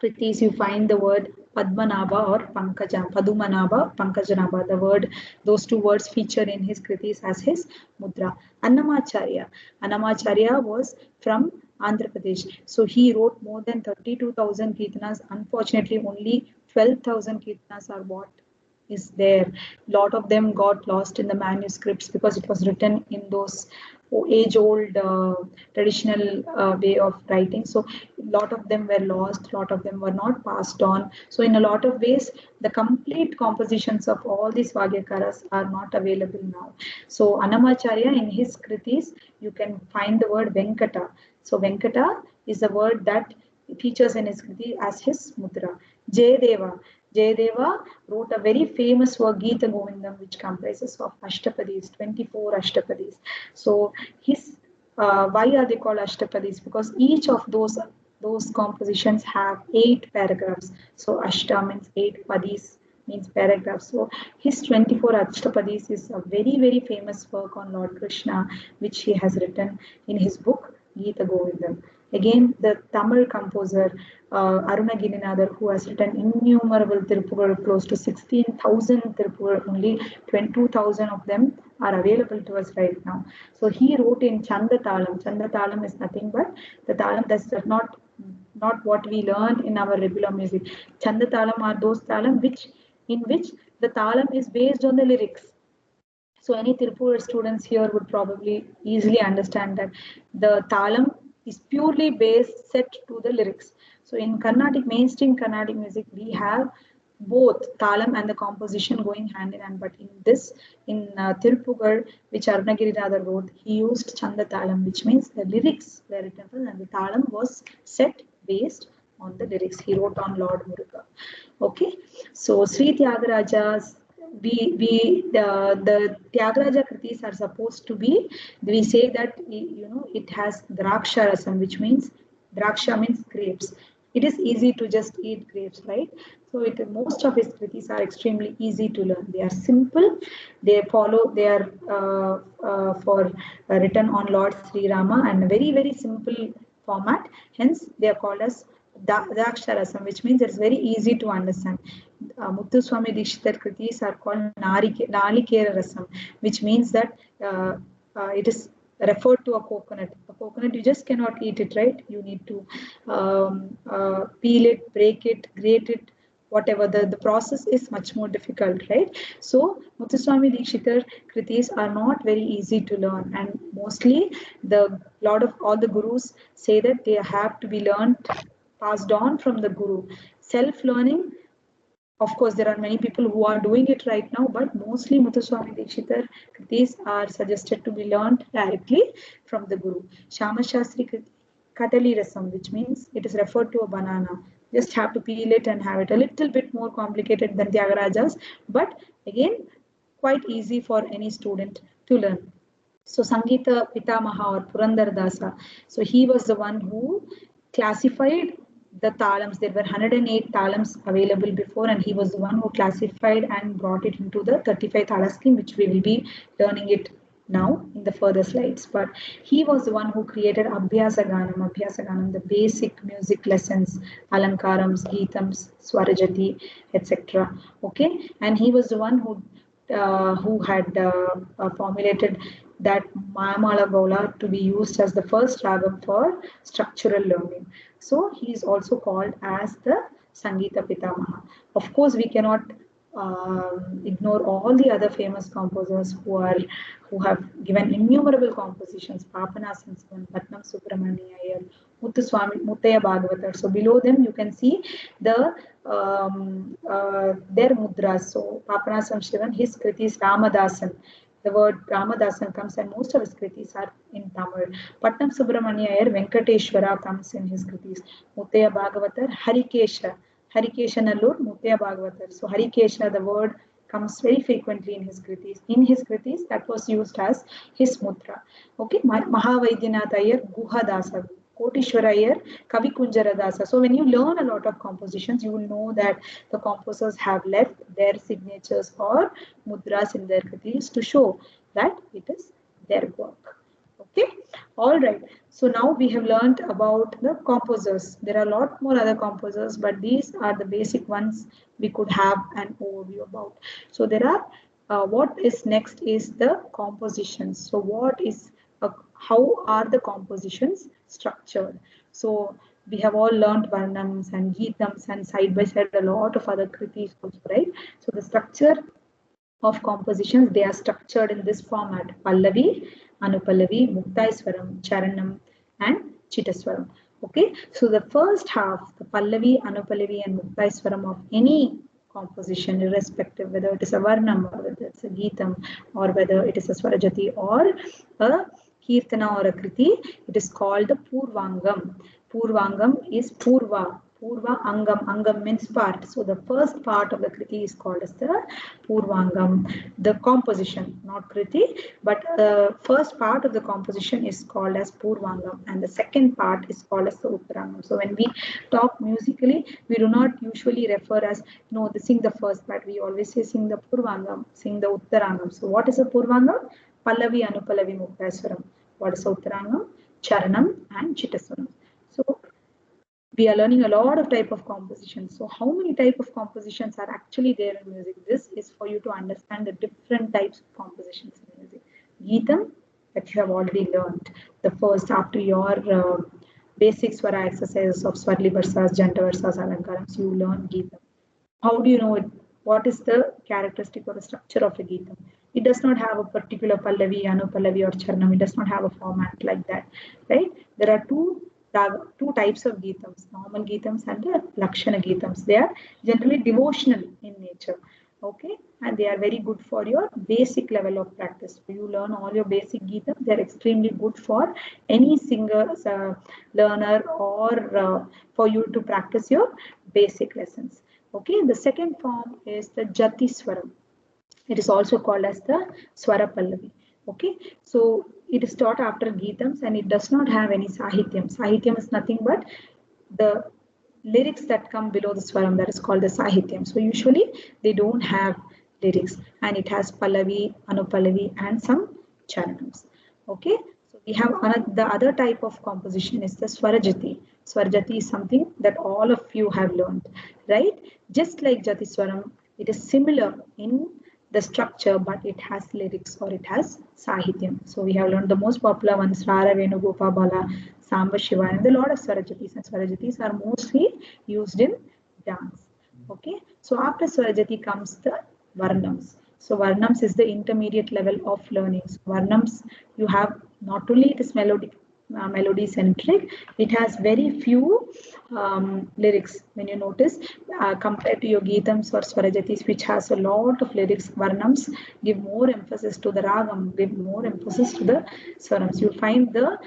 kritis, you find the word Padmanabha or Pankajam, Padumanabha, Pankajanabha. The word, those two words feature in his kritis as his mudra. Annamacharya. Annamacharya was from Andhra Pradesh. So he wrote more than 32,000 kirtanas. Unfortunately, only 12,000 kirtanas are what is there. Lot of them got lost in the manuscripts because it was written in those age-old traditional way of writing. So a lot of them were lost, a lot of them were not passed on. So in a lot of ways, the complete compositions of all these Vagyakaras are not available now. So Annamacharya in his kritis, you can find the word Venkata. So Venkata is a word that features in his kriti as his mudra. Jayadeva. Jayadeva wrote a very famous work, Gita Govindam, which comprises of Ashtapadis, 24 Ashtapadis. So his why are they called Ashtapadis? Because each of those compositions have 8 paragraphs. So Ashta means 8, Padis means paragraphs. So his 24 Ashtapadis is a very, very famous work on Lord Krishna, which he has written in his book, Gita Govindam. Again, the Tamil composer Aruna Girinadhar, who has written innumerable Tiruppugal, close to 16,000 Tiruppugal, only 22,000 of them are available to us right now. So he wrote in Chanda Talam. Chanda Talam is nothing but the talam that's not what we learn in our regular music. Chanda Talam are those talam in which the talam is based on the lyrics. So any Tirupur students here would probably easily understand that the talam is purely based set to the lyrics. So in Carnatic, mainstream Carnatic music, we have both talam and the composition going hand in hand. But in Tirupugar, which Arunagiri wrote, he used Chanda talam, which means the lyrics were written and the talam was set based on the lyrics. He wrote on Lord Muruga. Okay, so Sri Tyagaraja's the Tyagaraja kritis are supposed to be, we say that it has draksha rasam, which means draksha means grapes. It is easy to just eat grapes, right? So most of his kritis are extremely easy to learn. They are simple. They are for written on Lord Sri Rama and very, very simple format. Hence, they are called as Daksha Rasam, which means it's very easy to understand. Muthuswami Dikshitar kritis are called Nalikera Rasam, which means that it is referred to a coconut. A coconut, you just cannot eat it, right? You need to peel it, break it, grate it, whatever. The process is much more difficult, right? So Muthuswami Dikshitar kritis are not very easy to learn, and mostly all the gurus say that they have to be learned, passed on from the guru. Self-learning, of course, there are many people who are doing it right now, but mostly Muthuswami Dikshitar These are suggested to be learned directly from the Guru. Shama Shastri Kriti Katali Rasam, which means it is referred to a banana. Just have to peel it and have it. A little bit more complicated than Tyagarajas, but again, quite easy for any student to learn. So Sangita Pitamaha or Purandar Dasa, so he was the one who classified the talams. There were 108 talams available before, and he was the one who classified and brought it into the 35 thala scheme, which we will be learning it now in the further slides. But he was the one who created Abhyasa Ganam, the basic music lessons, Alankarams, Geetams, Swarajati, etc. Okay, and he was the one who had formulated that Mayamala Gaula to be used as the first ragam for structural learning. So he is also called as the Sangita Pitamaha. Of course, we cannot ignore all the other famous composers who have given innumerable compositions. Papanasan Sivan, Patnam Subramania Iyer, Muttaya Bhagavatar. So below them you can see the their mudras. So Papanasan Sivan, his kritis Ramadasan. The word Ramadasan comes, and most of his kritis are in Tamil. Patnam Subramania Iyer, Venkateshwara comes in his kritis. Muttaya Bhagavatar, Harikesha. Harikeshanallur, Muttaya Bhagavatar. So Harikesha, the word comes very frequently in his kritis. In his kritis, that was used as his mudra. Okay, Mahavaidyanath Iyer, Guha Dasa. Kotishwara Iyer, Kavi Kunjara Dasa. So when you learn a lot of compositions, you will know that the composers have left their signatures or mudras in their kritis to show that it is their work. Okay, all right. So now we have learned about the composers. There are a lot more other composers, but these are the basic ones we could have an overview about. So there are what is next is the compositions. So how are the compositions structured? So we have all learned varnams and geetams and side by side a lot of other kritis also, right? So the structure of compositions, they are structured in this format: Pallavi, Anupallavi, Muktaiswaram, Charanam, and Chittaswaram. Okay, so the first half, the Pallavi, Anupallavi, and Muktaiswaram of any composition, irrespective whether it is a Varnam or whether it's a Geetam or whether it is a Swarajati or a Kirtana or a Kriti, it is called the Purvangam. Purvangam is Purva. Purva Angam. Angam means part. So the first part of the Kriti is called as the Purvangam. The composition, not Kriti, but first part of the composition is called as Purvangam, and the second part is called as the Uttarangam. So when we talk musically, we do not usually refer as, no, sing the first part. We always say sing the Purvangam, sing the Uttarangam. So what is a Purvangam? Pallavi, Anupallavi, Muktaiswaram. What is Uttarangam? Charanam and Chittaswaram. So we are learning a lot of type of compositions. So how many type of compositions are actually there in music? This is for you to understand the different types of compositions in music. Geetam, that you have already learned. The first, after your basic swara exercises of Swarli Varsas, Janta Varsas, Alankarams, you learn Geetam. How do you know it? What is the characteristic or the structure of a Geetam? It does not have a particular Pallavi, Anupallavi, or Charnam. It does not have a format like that, right? There are two types of Geetams, normal Geetams and the Lakshana Geetams. They are generally devotional in nature, okay? And they are very good for your basic level of practice. You learn all your basic Geetams. They are extremely good for any singer, learner, or for you to practice your basic lessons. Okay, the second form is the Jati Swaram. It is also called as the Swara Pallavi. Okay, so it is taught after Geetams and it does not have any Sahityam. Sahityam is nothing but the lyrics that come below the Swaram, that is called the Sahityam. So usually they don't have lyrics, and it has Pallavi, Anupallavi, and some Charanams. Okay, so we have the other type of composition is the Swarajati. Swarajati is something that all of you have learned, right? Just like Jati Swaram, it is similar in the structure, but it has lyrics or it has Sahityam. So we have learned the most popular ones: Rara, Venu, Gopa, Bala, Samba, Shiva, and a lot of Swarajatis. And Swarajatis are mostly used in dance. Okay, so after Swarajati comes the Varnams. So Varnams is the intermediate level of learning. So Varnams, you have not only it is melody centric. It has very few lyrics. When you notice, compared to your Geetams or Swarajatis, which has a lot of lyrics, Varnams give more emphasis to the Ragam, give more emphasis to the Swarams. You'll find the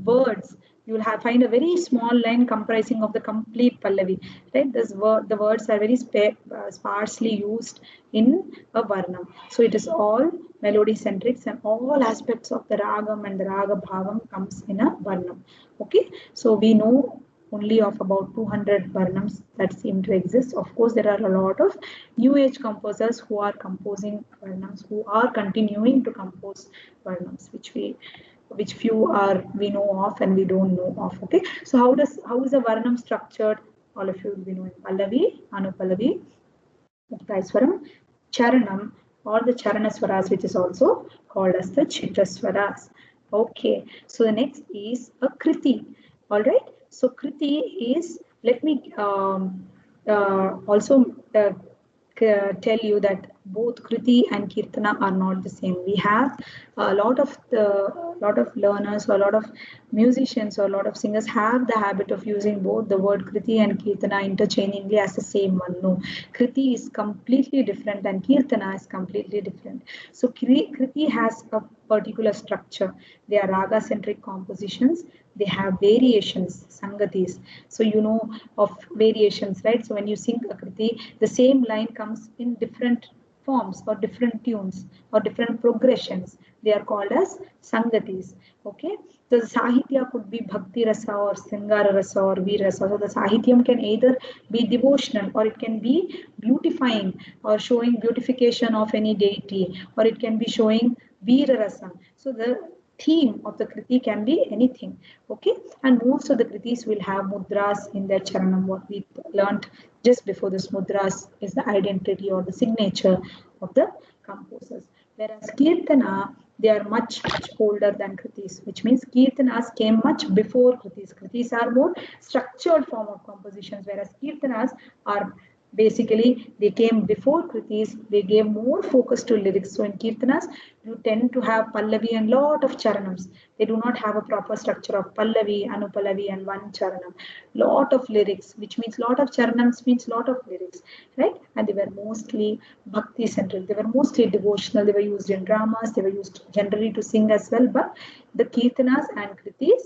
words. You will find a very small line comprising of the complete Pallavi. Right? The words are very sparsely used in a Varnam. So it is all melody centric, and all aspects of the Ragam and the Raga Bhavam comes in a Varnam. Okay, so we know only of about 200 Varnams that seem to exist. Of course, there are a lot of new age composers who are composing Varnams, who are continuing to compose Varnams, which few are we know of and we don't know of. Okay, so how is a Varnam structured? All of you will be knowing Pallavi, Anupallavi, Muktaiswaram, Charanam, or the Charanaswaras, which is also called as the Chitraswaras. Okay, so the next is a Kriti. All right, so Kriti is, let me also tell you that both Kriti and Kirtana are not the same. We have a lot of learners, or a lot of musicians, or a lot of singers have the habit of using both the word Kriti and Kirtana interchangeably as the same one. No, Kriti is completely different and Kirtana is completely different. So Kriti has a particular structure. They are raga centric compositions. They have variations, sangatis. So you know of variations, right? So when you sing a Kriti, the same line comes in different forms or different tunes or different progressions. They are called as sangatis. Okay, so the sahitya could be bhakti rasa or singara rasa or veer rasa. So the sahityam can either be devotional, or it can be beautifying or showing beautification of any deity, or it can be showing veera rasa. So the theme of the kriti can be anything. Okay, and most of the kritis will have mudras in their charanam. What we learned just before, this mudras is the identity or the signature of the composers. Whereas kirtana, they are much older than kritis, which means kirtanas came much before kritis. Kritis are more structured form of compositions, whereas kirtanas are basically they came before kritis. They gave more focus to lyrics. So in kirtanas, you tend to have pallavi and lot of charanams. They do not have a proper structure of pallavi, anupallavi, and one charanam. Lot of lyrics, which means lot of charanams means lot of lyrics, right? And they were mostly bhakti centric. They were mostly devotional. They were used in dramas. They were used generally to sing as well. But the kirtanas and kritis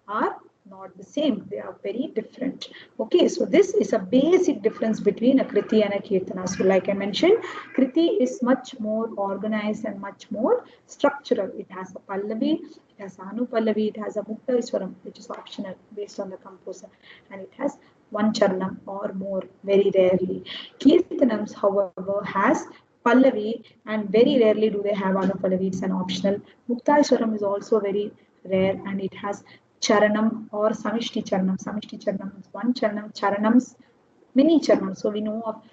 are not the same. They are very different. Okay, so this is a basic difference between a kriti and a kirtana. So like I mentioned, kriti is much more organized and much more structural. It has a pallavi, it has anupallavi, it has a muktaiswaram, which is optional based on the composer, and it has one charanam or more, very rarely. Kirtanams, however, has pallavi, and very rarely do they have anupallavi. It's an optional. Muktaiswaram is also very rare, and it has charanam or samishti charanam. Samishti charanam is one charanam. Charanams, many charanams. So we know of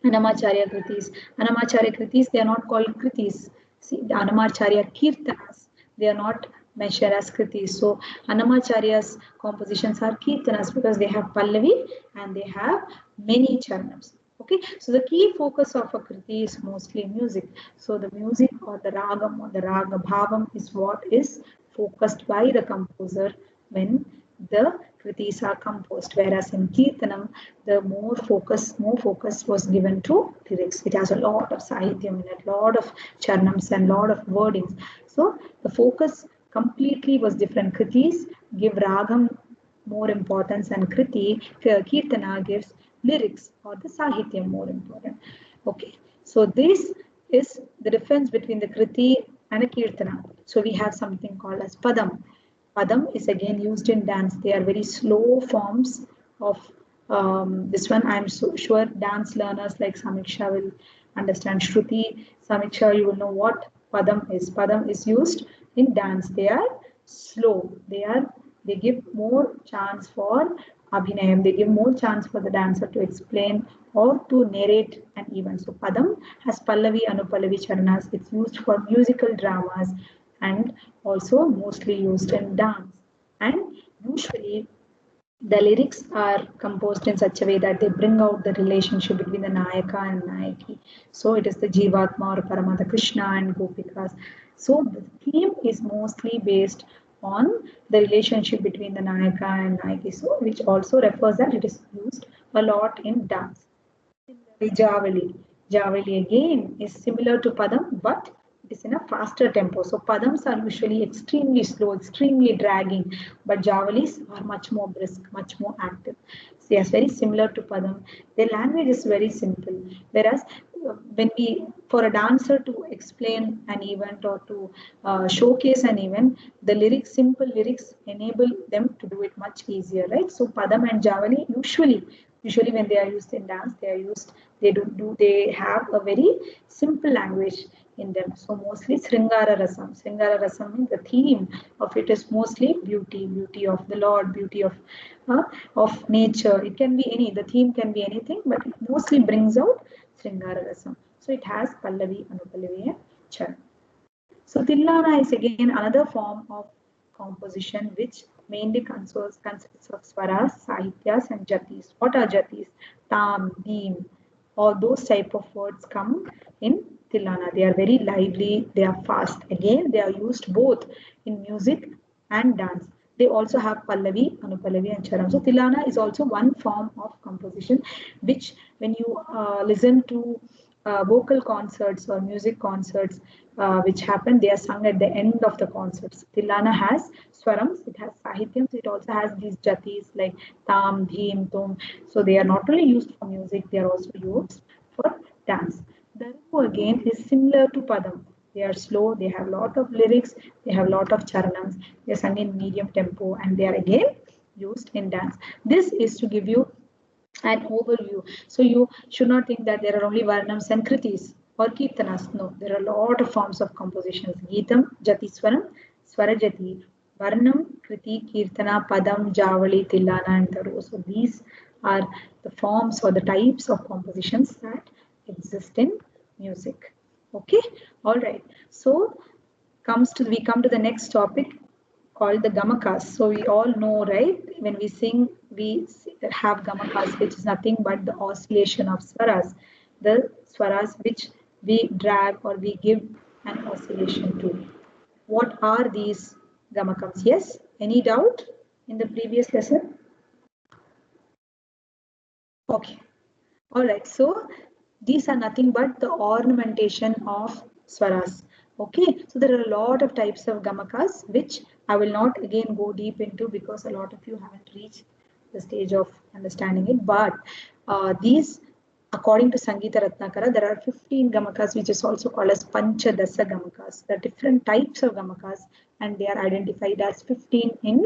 Anamacharya Kritis. Anamacharya Kritis, they are not called Kritis. See, the Anamacharya Kirtanas, they are not measured as Kritis. So Anamacharya's compositions are Kirtanas because they have Pallavi and they have many charanams. Okay, so the key focus of a Kriti is mostly music. So the music or the ragam or the raga bhavam is what is focused by the composer when the kritis are composed, whereas in kirtanam the more focus was given to lyrics. It has a lot of sahityam in it, lot of charnams and lot of wordings. So the focus completely was different. Kritis give ragam more importance, and kirtana gives lyrics or the sahityam more important. Okay, so this is the difference between the kriti and a kirtana. So we have something called as padam. Padam is again used in dance. They are very slow forms of this one. I'm so sure dance learners like Samiksha will understand. Shruti, Samiksha, you will know what Padam is. Padam is used in dance. They are slow. They give more chance for abhinayam. They give more chance for the dancer to explain or to narrate an event. So Padam has Pallavi, Anupallavi, Charanas. It's used for musical dramas and also mostly used in dance. And usually the lyrics are composed in such a way that they bring out the relationship between the Nayaka and Nayaki. So it is the Jivatma or Paramata Krishna and Gopikas. So the theme is mostly based on the relationship between the Nayaka and Nayaki, so which also refers that it is used a lot in dance. Javali. Javali again is similar to Padam, but it is in a faster tempo. So Padams are usually extremely slow, extremely dragging, but Javalis are much more brisk, much more active. So yes, very similar to Padam. Their language is very simple. Whereas when we, for a dancer to explain an event or to showcase an event, the lyrics, simple lyrics enable them to do it much easier, right? So Padam and Javali usually when they are used in dance, they have a very simple language in them. So mostly Sringara Rasam. Sringara Rasam means the theme of it is mostly beauty of the Lord, beauty of nature. It can be any, the theme can be anything, but it mostly brings out Sringara Rasam. So it has Pallavi, Anupallavi and Charan. So Tillana is again another form of composition which mainly consists of swaras, sahityas and jatis. What are jatis? Tam, deem, all those type of words come in Tillana. They are very lively, they are fast. Again, they are used both in music and dance. They also have Pallavi, Anupallavi and Charam. So Tillana is also one form of composition which when you listen to vocal concerts or music concerts which happen, they are sung at the end of the concerts. Tillana has swarams, it has sahityams, it also has these jatis like tam, dheem, tum. So they are not only used for music, they are also used for dance. Daruku again is similar to Padam. They are slow, they have a lot of lyrics, they have a lot of charanams, they are sung in medium tempo, and they are again used in dance. This is to give you an overview. So you should not think that there are only Varnams and Kritis or Kirtanas. No, there are a lot of forms of compositions. Geetam, Jati Swaram, Swarajati, Varnam, Kriti, Kirtana, Padam, Javali, Tillana, and Daru. So these are the forms or the types of compositions that exist in music. Okay, all right. So we come to the next topic called the gamakas. So we all know, right? When we sing, we have gamakas, which is nothing but the oscillation of swaras. The swaras which we drag or we give an oscillation to. What are these gamakams? Yes? Any doubt in the previous lesson? Okay. All right. So these are nothing but the ornamentation of swaras. Okay. So there are a lot of types of gamakas, which I will not again go deep into because a lot of you haven't reached the stage of understanding it. But these, according to Sangeeta Ratnakara, there are 15 gamakas, which is also called as Panchadasa gamakas. There are different types of gamakas, and they are identified as 15 in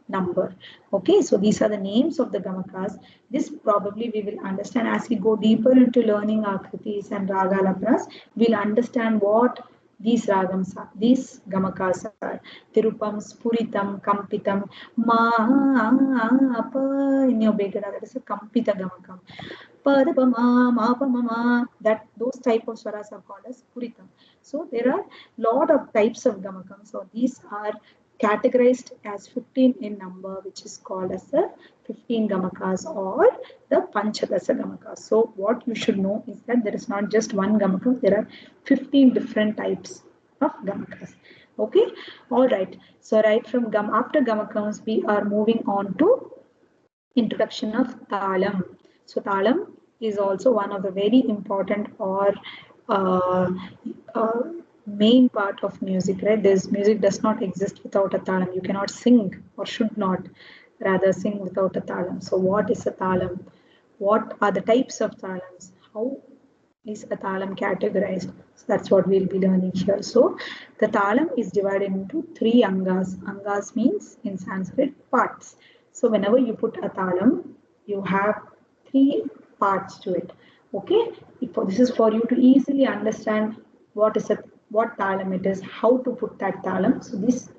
number. Okay, so these are the names of the gamakas. This probably we will understand as we go deeper into learning Akritis and Raga Lapras. We'll understand what these ragams are, these gamakas are. Tirupam, Spuritam, Kampitam, Ma, Pa, in your Begada, that is a Kampita gamakam. Padapama, Mapamama, that those type of swaras are called as Puritam. So there are lot of types of gamakam. So these are categorized as 15 in number, which is called as the 15 gamakas or the Panchadasa gamakas. So what you should know is that there is not just one gamakam, there are 15 different types of gamakas. Okay, all right. So right from after gamakams, we are moving on to introduction of talam. So talam is also one of the very important or uh, uh, main part of music, right? This music does not exist without a talam. You cannot sing or should not rather sing without a talam. So what is a talam? What are the types of talams? How is a talam categorized? So that's what we'll be learning here. So the talam is divided into three angas. Angas means in Sanskrit parts. So whenever you put a talam, you have three parts to it. Okay, this is for you to easily understand what talam it is, how to put that talam. So this,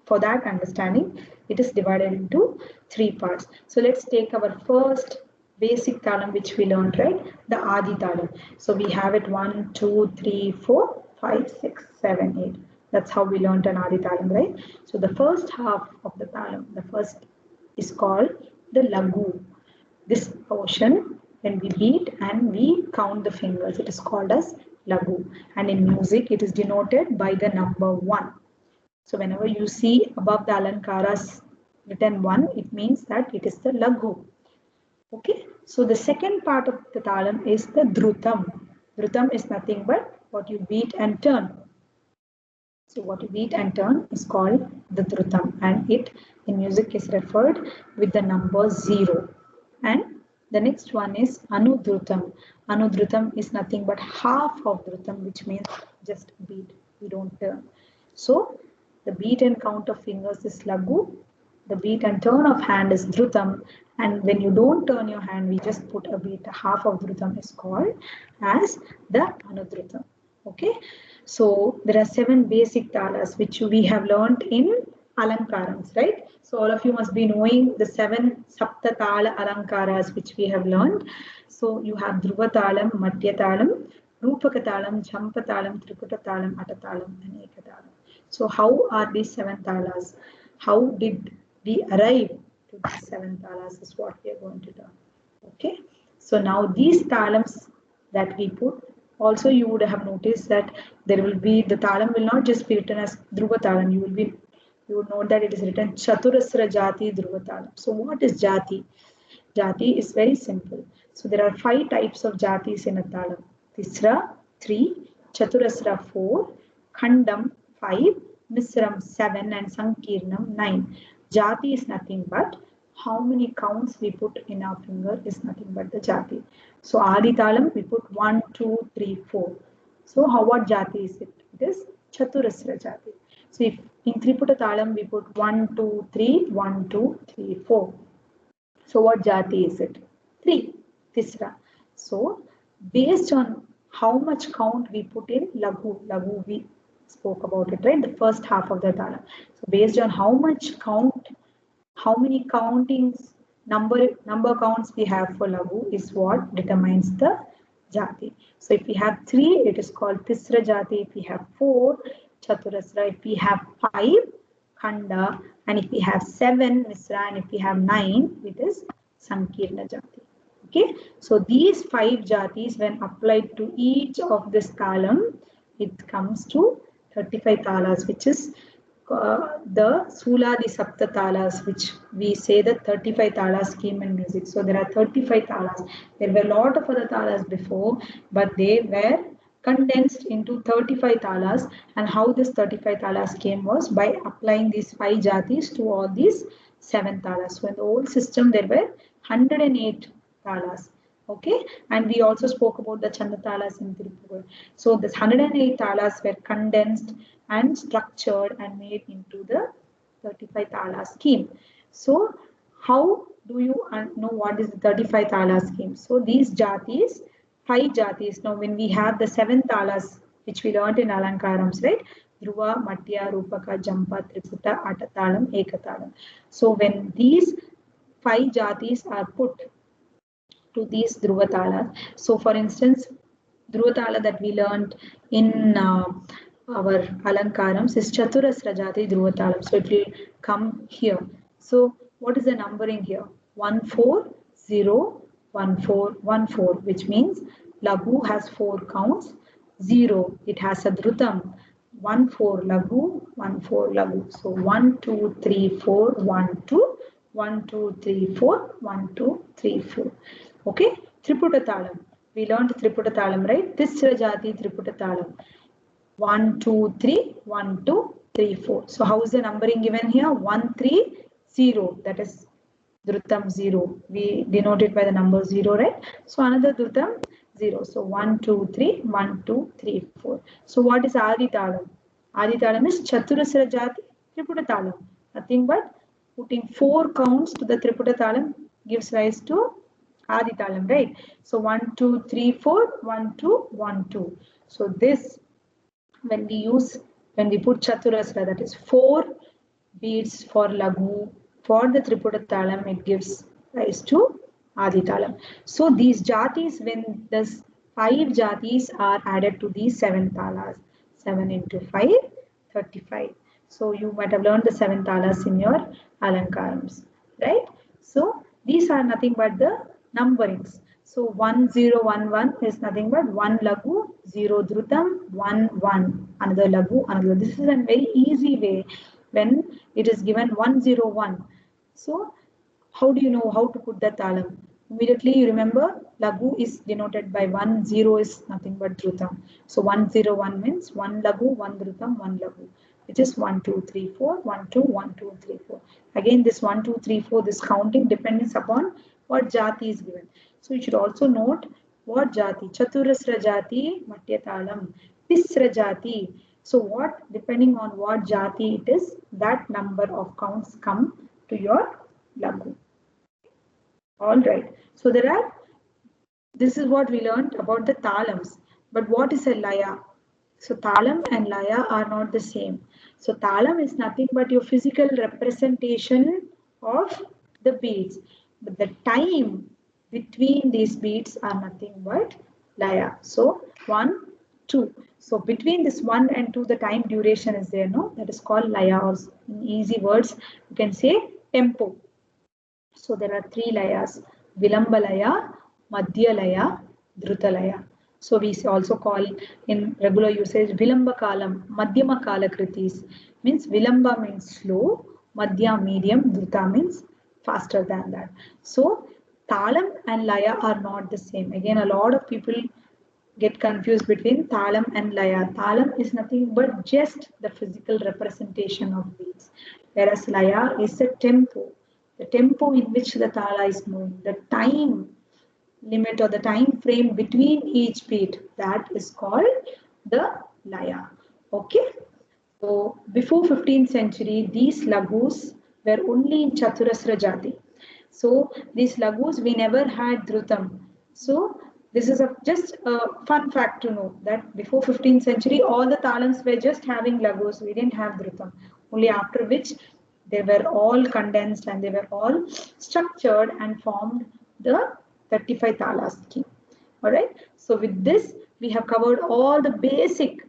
for that understanding, it is divided into three parts. So let's take our first basic talam which we learned, right? The Adi talam. So we have it 1, 2, 3, 4, 5, 6, 7, 8. That's how we learned an Adi talam, right? So the first half of the talam, the first is called the Lagu. This portion, when we beat and we count the fingers, it is called as Lagu. And in music, it is denoted by the number 1. So whenever you see above the alankaras written 1, it means that it is the laghu. Okay, so the second part of the talam is the dhrutam. Dhrutam is nothing but what you beat and turn. So what you beat and turn is called the dhrutam, and it in music is referred with the number 0. And the next one is anudhrutam. Anudhrutam is nothing but half of dhrutam, which means just beat, we don't turn. So the beat and count of fingers is laghu, the beat and turn of hand is dhrutam, and when you don't turn your hand, we just put a beat, half of dhrutam is called as the anudhrutam. Okay, so there are 7 basic talas which we have learned in alankarams, right? So all of you must be knowing the 7 sapta tala alankaras which we have learned. So you have dhruva talam, madhya talam, rupaka talam, jhampa talam, triputa talam, atatalam, and ekatalam. So how are these 7 talas? How did we arrive to these 7 talas is what we are going to learn. Okay, so now these talams that we put, also you would have noticed that there will be, the talam will not just be written as dhruva talam, you would note that it is written chaturasra jati dhruva talam. So what is jati? Jati is very simple. So there are 5 types of jatis in a talam. Tisra 3, chaturasra 4, khandam 5, misram 7, and sankirnam 9. Jati is nothing but how many counts we put in our finger is nothing but the jati. So Adi Talam we put 1, 2, 3, 4. So how what jati is it? It is Chaturasra jati. So if in Triputa Talam we put 1, 2, 3, 1, 2, 3, 4. So what jati is it? 3, Tisra. So based on how much count we put in Laghu we spoke about it, right? The first half of the Talam. So based on how much count, how many countings, number counts we have for Laghu is what determines the jati. So if we have 3, it is called Tisra jati. If we have 4, Chaturasra. If we have 5, Khanda. And if we have 7, Misra. And if we have 9, it is Sankirna jati. Okay, so these 5 jatis, when applied to each of this talam, it comes to 35 talas, which is the Suladi Sapta talas, which we say the 35 talas scheme in music. So there are 35 talas. There were a lot of other talas before, but they were condensed into 35 talas. And how this 35 talas came was by applying these 5 jatis to all these 7 talas. So in the old system, there were 108 talas. Okay, and we also spoke about the Chanda talas in Tirupur. So this 108 talas were condensed and structured and made into the 35 tala scheme. So how do you know what is the 35 tala scheme? So these jatis, 5 jatis. Now when we have the 7 talas which we learned in Alankarams, right? Dhruva, Madhya, Rupaka, Jampa, Triputa, Atatalam, Ekatalam. So when these 5 jatis are put to these Dhruva talas. So for instance, Dhruva tala that we learned in our Alankarams is Chaturasra jati Dhruva talam. So it will come here. So what is the numbering here? 1, 4, 0, 1, 4, 1, 4, which means Laghu has 4 counts. 0, it has a Dhrutam. 1, 4 Laghu, 1, 4 Laghu. So 1, 2, 3, 4, 1, 2, 1, 2, 3, 4, 1, 2, 3, 4. Okay, Triputa Talam. We learned Triputa Talam, right? Tisra Jati Triputa Talam. 1, 2, 3, 1, 2, 3, 4. So how is the numbering given here? 1, 3, 0. That is Dhrutam 0. We denote it by the number 0, right? So another Dhrutam 0. So 1, 2, 3, 1, 2, 3, 4. So what is Adi Talam? Adi Talam is Chaturasra Jati Triputa Talam. Nothing but putting 4 counts to the Triputa Talam gives rise to Adi Talam, right? So 1, 2, 3, 4, 1, 2, 1, 2. So this, when we put Chaturasra, that is 4 beats for Laghu, for the Triputa Talam, it gives rise to Adi Talam. So these jatis, when this 5 jatis are added to these 7 talas, 7 into 5, 35. So you might have learned the 7 talas in your Alankarams, right? So these are nothing but the numberings. So 1011 is nothing but 1 lagu, 0 dhrutam, 1 1. Another lagu, another. This is a very easy way when it is given 101. So how do you know how to put the talam? Immediately you remember lagu is denoted by 1, 0 is nothing but dhrutam. So 101 means 1 lagu, 1 dhrutam, 1 lagu, which is 1, 2, 3, 4, 1, 2, 1, 2, 3, 4. Again, this 1, 2, 3, 4, this counting depends upon what jati is given. So you should also note what jati. Chaturasra jati, Matyatalam. Tisra jati. So what, depending on what jati it is, that number of counts come to your lagu. All right. So this is what we learned about the talams. But what is a laya? So talam and laya are not the same. So talam is nothing but your physical representation of the beats. But the time between these beats are nothing but laya. So 1, 2. So between this 1 and 2, the time duration is there, no? That is called laya, or in easy words, you can say tempo. So there are 3 layas: Vilambalaya, Madhyalaya, Dhrutalaya. So we also call in regular usage Vilamba Kalam, Madhyama Kala Kritis. Means Vilamba means slow, Madhya medium, Dhruta means faster than that. So Talam and Laya are not the same. Again, a lot of people get confused between Talam and Laya. Talam is nothing but just the physical representation of beats, whereas Laya is a tempo, the tempo in which the Tala is moving, the time limit or the time frame between each beat, that is called the Laya. Okay. So before 15th century, these lagus were only in Chaturasra Jati. So these lagus, we never had Dhrutam. So this is just a fun fact to know that before 15th century, all the talams were just having lagus. We didn't have Dhrutam. Only after which they were all condensed and they were all structured and formed the 35 talas scheme. All right. So with this, we have covered all the basic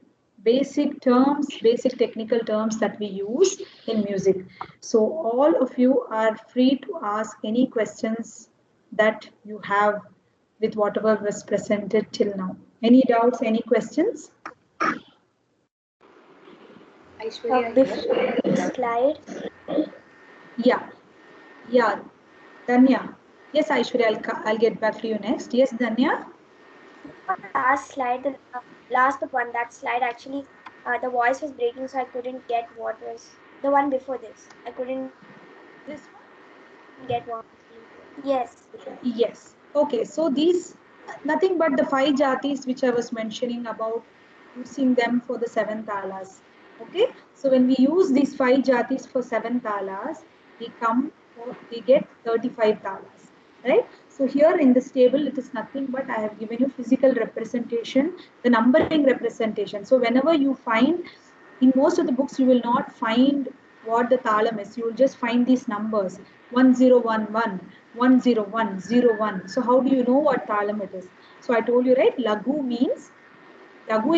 terms, basic technical terms that we use in music. So all of you are free to ask any questions that you have with whatever was presented till now. Any doubts, any questions? Aishwarya Before here. slide, Yeah, yeah, Danya. Yes, Aishwarya, I'll get back to you next. Yes, Danya? last slide, the last but one, that slide actually, the voice was breaking, so I couldn't get what was the one before this. I couldn't This get what was being told. Yes. Yes. Okay. So these nothing but the 5 jatis which I was mentioning about using them for the 7 talas. Okay. So when we use these 5 jatis for 7 talas, we get 35 talas. Right. So here in this table, it is nothing but I have given you physical representation, the numbering representation. So whenever you find in most of the books, you will not find what the talam is. You will just find these numbers 1011, 101, 01. So how do you know what talam it is? So I told you, right? Lagu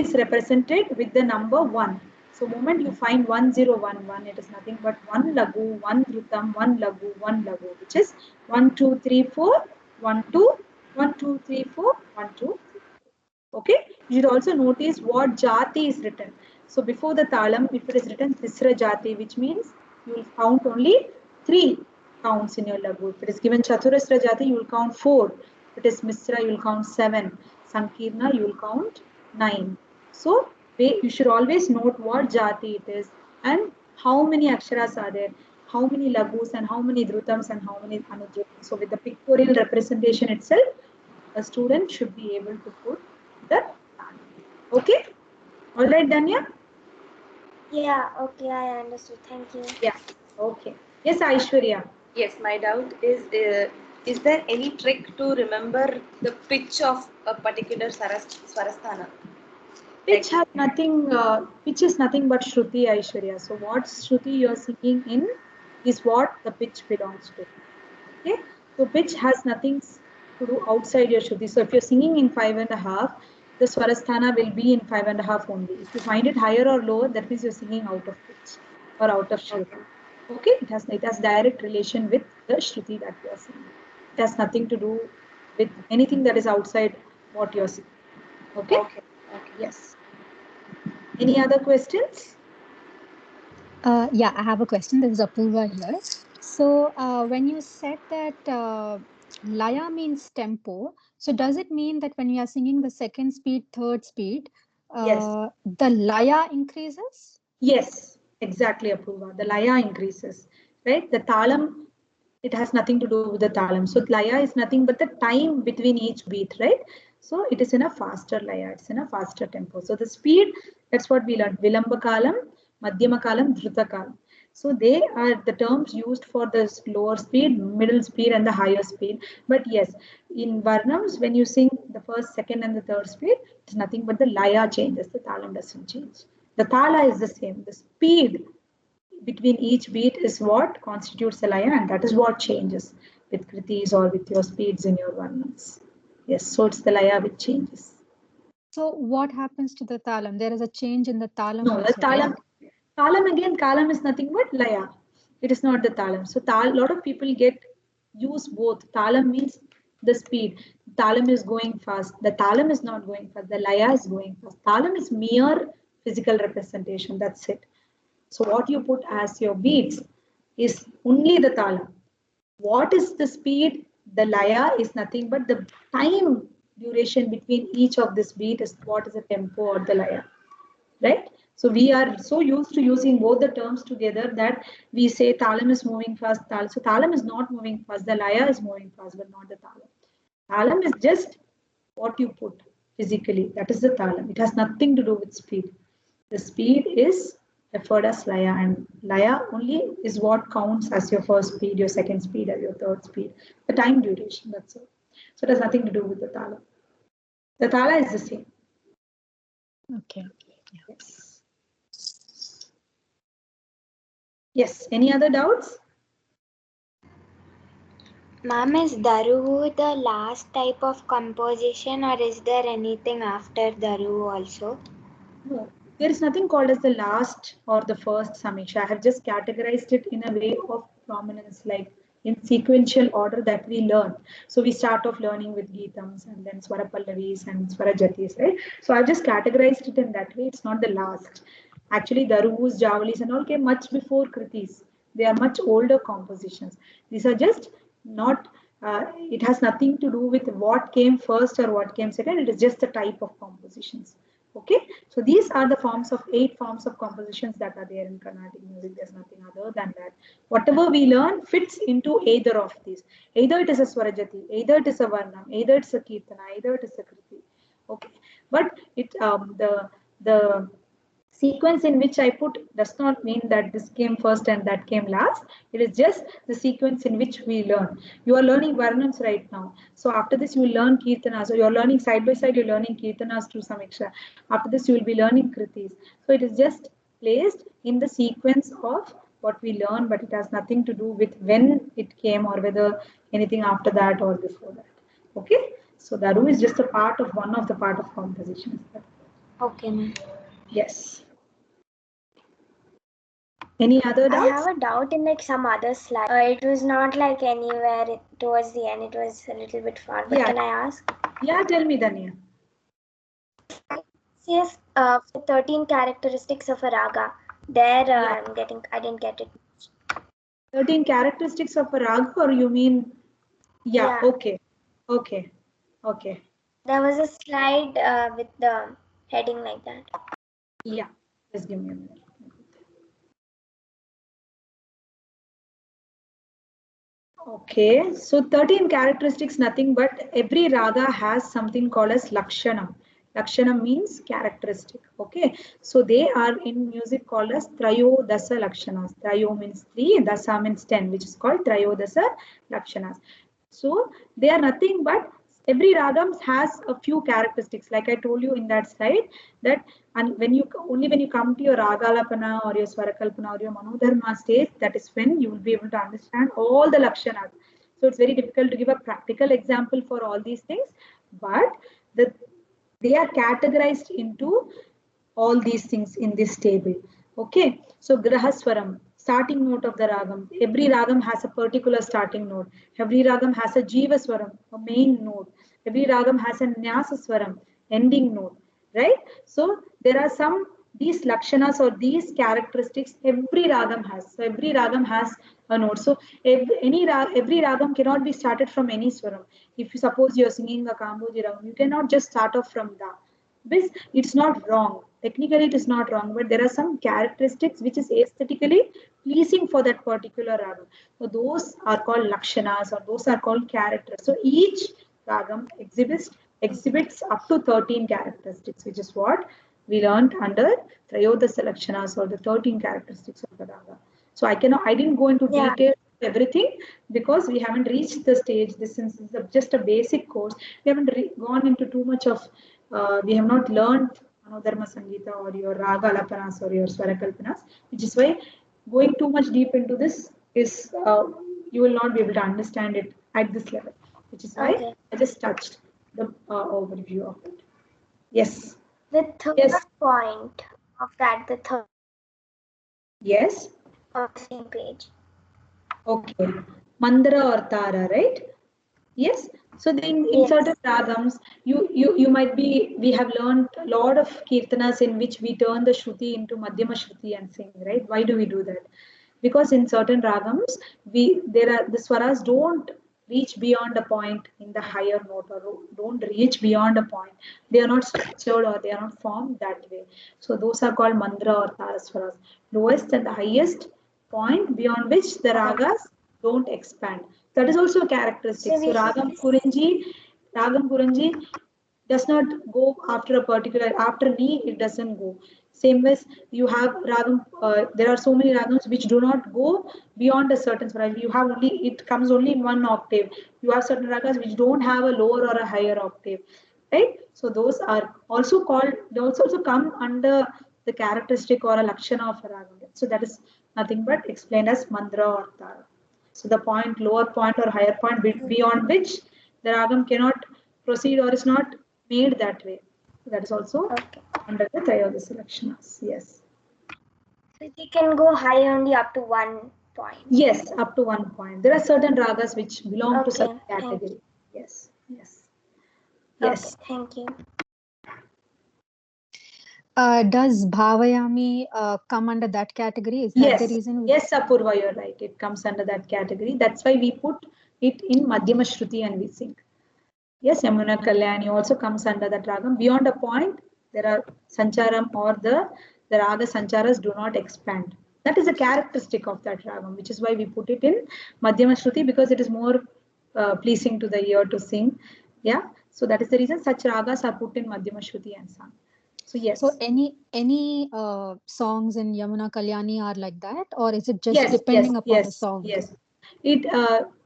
is represented with the number 1. So moment you find 1011, it is nothing but 1 lagu, 1 dhrutam, 1 lagu, 1 lagu, which is 1, 2, 3, 4, 1, 2, 1, 2, 3, 4, 1, 2, 3. Okay, you should also notice what jati is written. So before the talam, if it is written tisra jati, which means you will count only 3 counts in your lagu. If it is given chaturasra jati, you will count 4. If it is misra, you will count 7. Sankirna, you will count 9. So you should always note what jati it is and how many aksharas are there, how many lagus and how many drutams and how many anudrutams. So with the pictorial representation itself, a student should be able to put the okay. All right, Danya? Yeah, okay, I understood. Thank you. Yeah. Okay. Yes, Aishwarya. Yes, my doubt is there any trick to remember the pitch of a particular Swarasthana? Pitch is nothing but Shruti, Aishwarya. So what Shruti you're singing in is what the pitch belongs to. Okay. So pitch has nothing to do outside your Shruti. So if you're singing in 5.5, the Swarasthana will be in 5.5 only. If you find it higher or lower, that means you're singing out of pitch or out of Shruti. Okay, it has direct relation with the Shruti that you are singing. It has nothing to do with anything that is outside what you're seeing. Okay? Okay. Yes. Any other questions? Yeah, I have a question. This is Apurva here. So when you said that laya means tempo, so does it mean that when you are singing the second speed, third speed, Yes. the laya increases? Yes, exactly, Apurva. The laya increases, right? The talam, it has nothing to do with the talam. So laya is nothing but the time between each beat, right? So it is in a faster laya, it's in a faster tempo. So the speed, that's what we learned. Vilamba kalam, madhyama kalam, dhruta kalam. So they are the terms used for the lower speed, middle speed, and the higher speed. But yes, in Varnams, when you sing the first, second, and the third speed, it's nothing but the laya changes. The talam doesn't change. The tala is the same. The speed between each beat is what constitutes the laya, and that is what changes with kritis or with your speeds in your varnams. Yes, so it's the laya which changes. So what happens to the talam? There is a change in the talam No, the also, right? talam again, kalam is nothing but laya. It is not the talam. So a lot of people use both. Talam means the speed. Talam is going fast. The talam is not going fast. The laya is going fast. Talam is mere physical representation. That's it. So what you put as your beats is only the talam. What is the speed? The laya is nothing but the time duration between each of this beat is what is the tempo or the laya, right? So we are so used to using both the terms together that we say talam is moving fast. So talam is not moving fast. The laya is moving fast, but not the talam. Talam is just what you put physically. That is the talam. It has nothing to do with speed. The speed is referred as laya, and laya only is what counts as your first speed, your second speed, or your third speed. The time duration, that's all. So it has nothing to do with the tala. The tala is the same. Okay. Yeah. Yes. Yes. Any other doubts? Ma'am, is Daru the last type of composition, or is there anything after Daru also? No, there is nothing called as the last or the first Samiksha. I have just categorized it in a way of prominence, like in sequential order that we learn. So we start off learning with Geetams and then Swara Pallavis and Swara Jatis, right? So I've just categorized it in that way. It's not the last. Actually, Darus, Javalis, and all came much before Kritis. They are much older compositions. These are just not, it has nothing to do with what came first or what came second. It is just the type of compositions. Okay, so these are the forms of 8 forms of compositions that are there in Carnatic music. There's nothing other than that. Whatever we learn fits into either of these. Either it is a Swarajati, either it is a Varnam, either it's a Kirtana, either it is a Kriti. Okay, but the sequence in which I put does not mean that this came first and that came last. It is just the sequence in which we learn. You are learning Varnams right now. So after this, you will learn Kirtanas. So you are learning side by side, you're learning Kirtanas to some extra. After this, you will be learning Kritis. So it is just placed in the sequence of what we learn, but it has nothing to do with when it came or whether anything after that or before that. Okay? So Daru is just a part of one of the part of compositions. Okay, ma'am. Yes. Any other I doubts? have a doubt in like some other slide. It was not like anywhere towards the end. It was a little bit far. But Yeah. can I ask? Yeah, tell me, Danya. Yes, 13 characteristics of a raga. There, Yeah. I didn't get it. 13 characteristics of a raga, or you mean? Yeah, Yeah. okay. Okay. Okay. There was a slide with the heading like that. Yeah. Just give me a minute. Okay, so 13 characteristics, nothing but every raga has something called as lakshanam. Lakshanam means characteristic. Okay, so they are in music called as trayodasa lakshanas. Trayo means 3, dasa means 10, which is called trayodasa lakshanas. So they are nothing but every ragam has a few characteristics. Like I told you in that slide, that and when you come to your ragalapana or your swarakalpana or your manodharma stage, that is when you will be able to understand all the lakshanas. So it's very difficult to give a practical example for all these things, but they are categorized into all these things in this table. Okay, so grahaswaram. starting note of the ragam. Every ragam has a particular starting note. Every ragam has a jiva swaram, a main note. Every ragam has a nyasa swaram, ending note, right? So there are some these lakshanas or these characteristics every ragam has. So every ragam has a note. So every ragam cannot be started from any swaram. If you suppose you're singing a Kamboji ragam, you cannot just start off from da. Because it's not wrong. Technically, it is not wrong, but there are some characteristics which is aesthetically pleasing for that particular ragam. So those are called lakshanas or those are called characters. So each ragam exhibits up to 13 characteristics, which is what we learned under Trayodasa Lakshanas or the 13 characteristics of the raga. So I didn't go into detail everything because we haven't reached the stage. This is just a basic course. We haven't gone into too much of we have not learned Manodharma Sangita or your Raga Alapanas or your Swarakalpanas, which is why going too much deep into this is you will not be able to understand it at this level, which is why I just touched the overview of it. Yes. The third point of that, the third. Yes. On the same page. Okay. Mandara or Tara, right? Yes. So then in certain ragams, you might be, we have learned a lot of kirtanas in which we turn the shruti into madhyama shruti and sing, right? Why do we do that? Because in certain ragams, the swaras don't reach beyond a point in the higher note or don't reach beyond a point. They are not structured or they are not formed that way. So those are called mandra or tara swaras. Lowest and the highest point beyond which the ragas don't expand. That is also a characteristic. So Ragam Kuranji does not go after a particular, after ni it doesn't go. Same as you have ragam, there are so many ragams which do not go beyond a certain swara. You have only, it comes only in one octave. You have certain ragas which don't have a lower or a higher octave, right? So those are also called, they also come under the characteristic or a lakshana of a ragam. So that is nothing but explained as mandra or tara. So the point, lower point or higher point beyond which the ragam cannot proceed or is not made that way. So that is also under the Trayodasa Lakshanas. Yes. So they can go higher only up to 1 point. Yes, up to 1 point. There are certain ragas which belong to such category. Yes, yes. Yes. Okay, thank you. Does Bhavayami come under that category? Is that the reason? Yes, Apurva, you're right. It comes under that category. That's why we put it in Madhyama Shruti and we sing. Yes, Yamuna Kalyani also comes under that ragam. Beyond a point, there are Sancharam or the raga Sancharas do not expand. That is a characteristic of that ragam, which is why we put it in Madhyama Shruti because it is more pleasing to the ear to sing. Yeah, so that is the reason such ragas are put in Madhyama Shruti and sung. So yes. So any songs in Yamuna Kalyani are like that, or is it just depending upon the song? Yes, it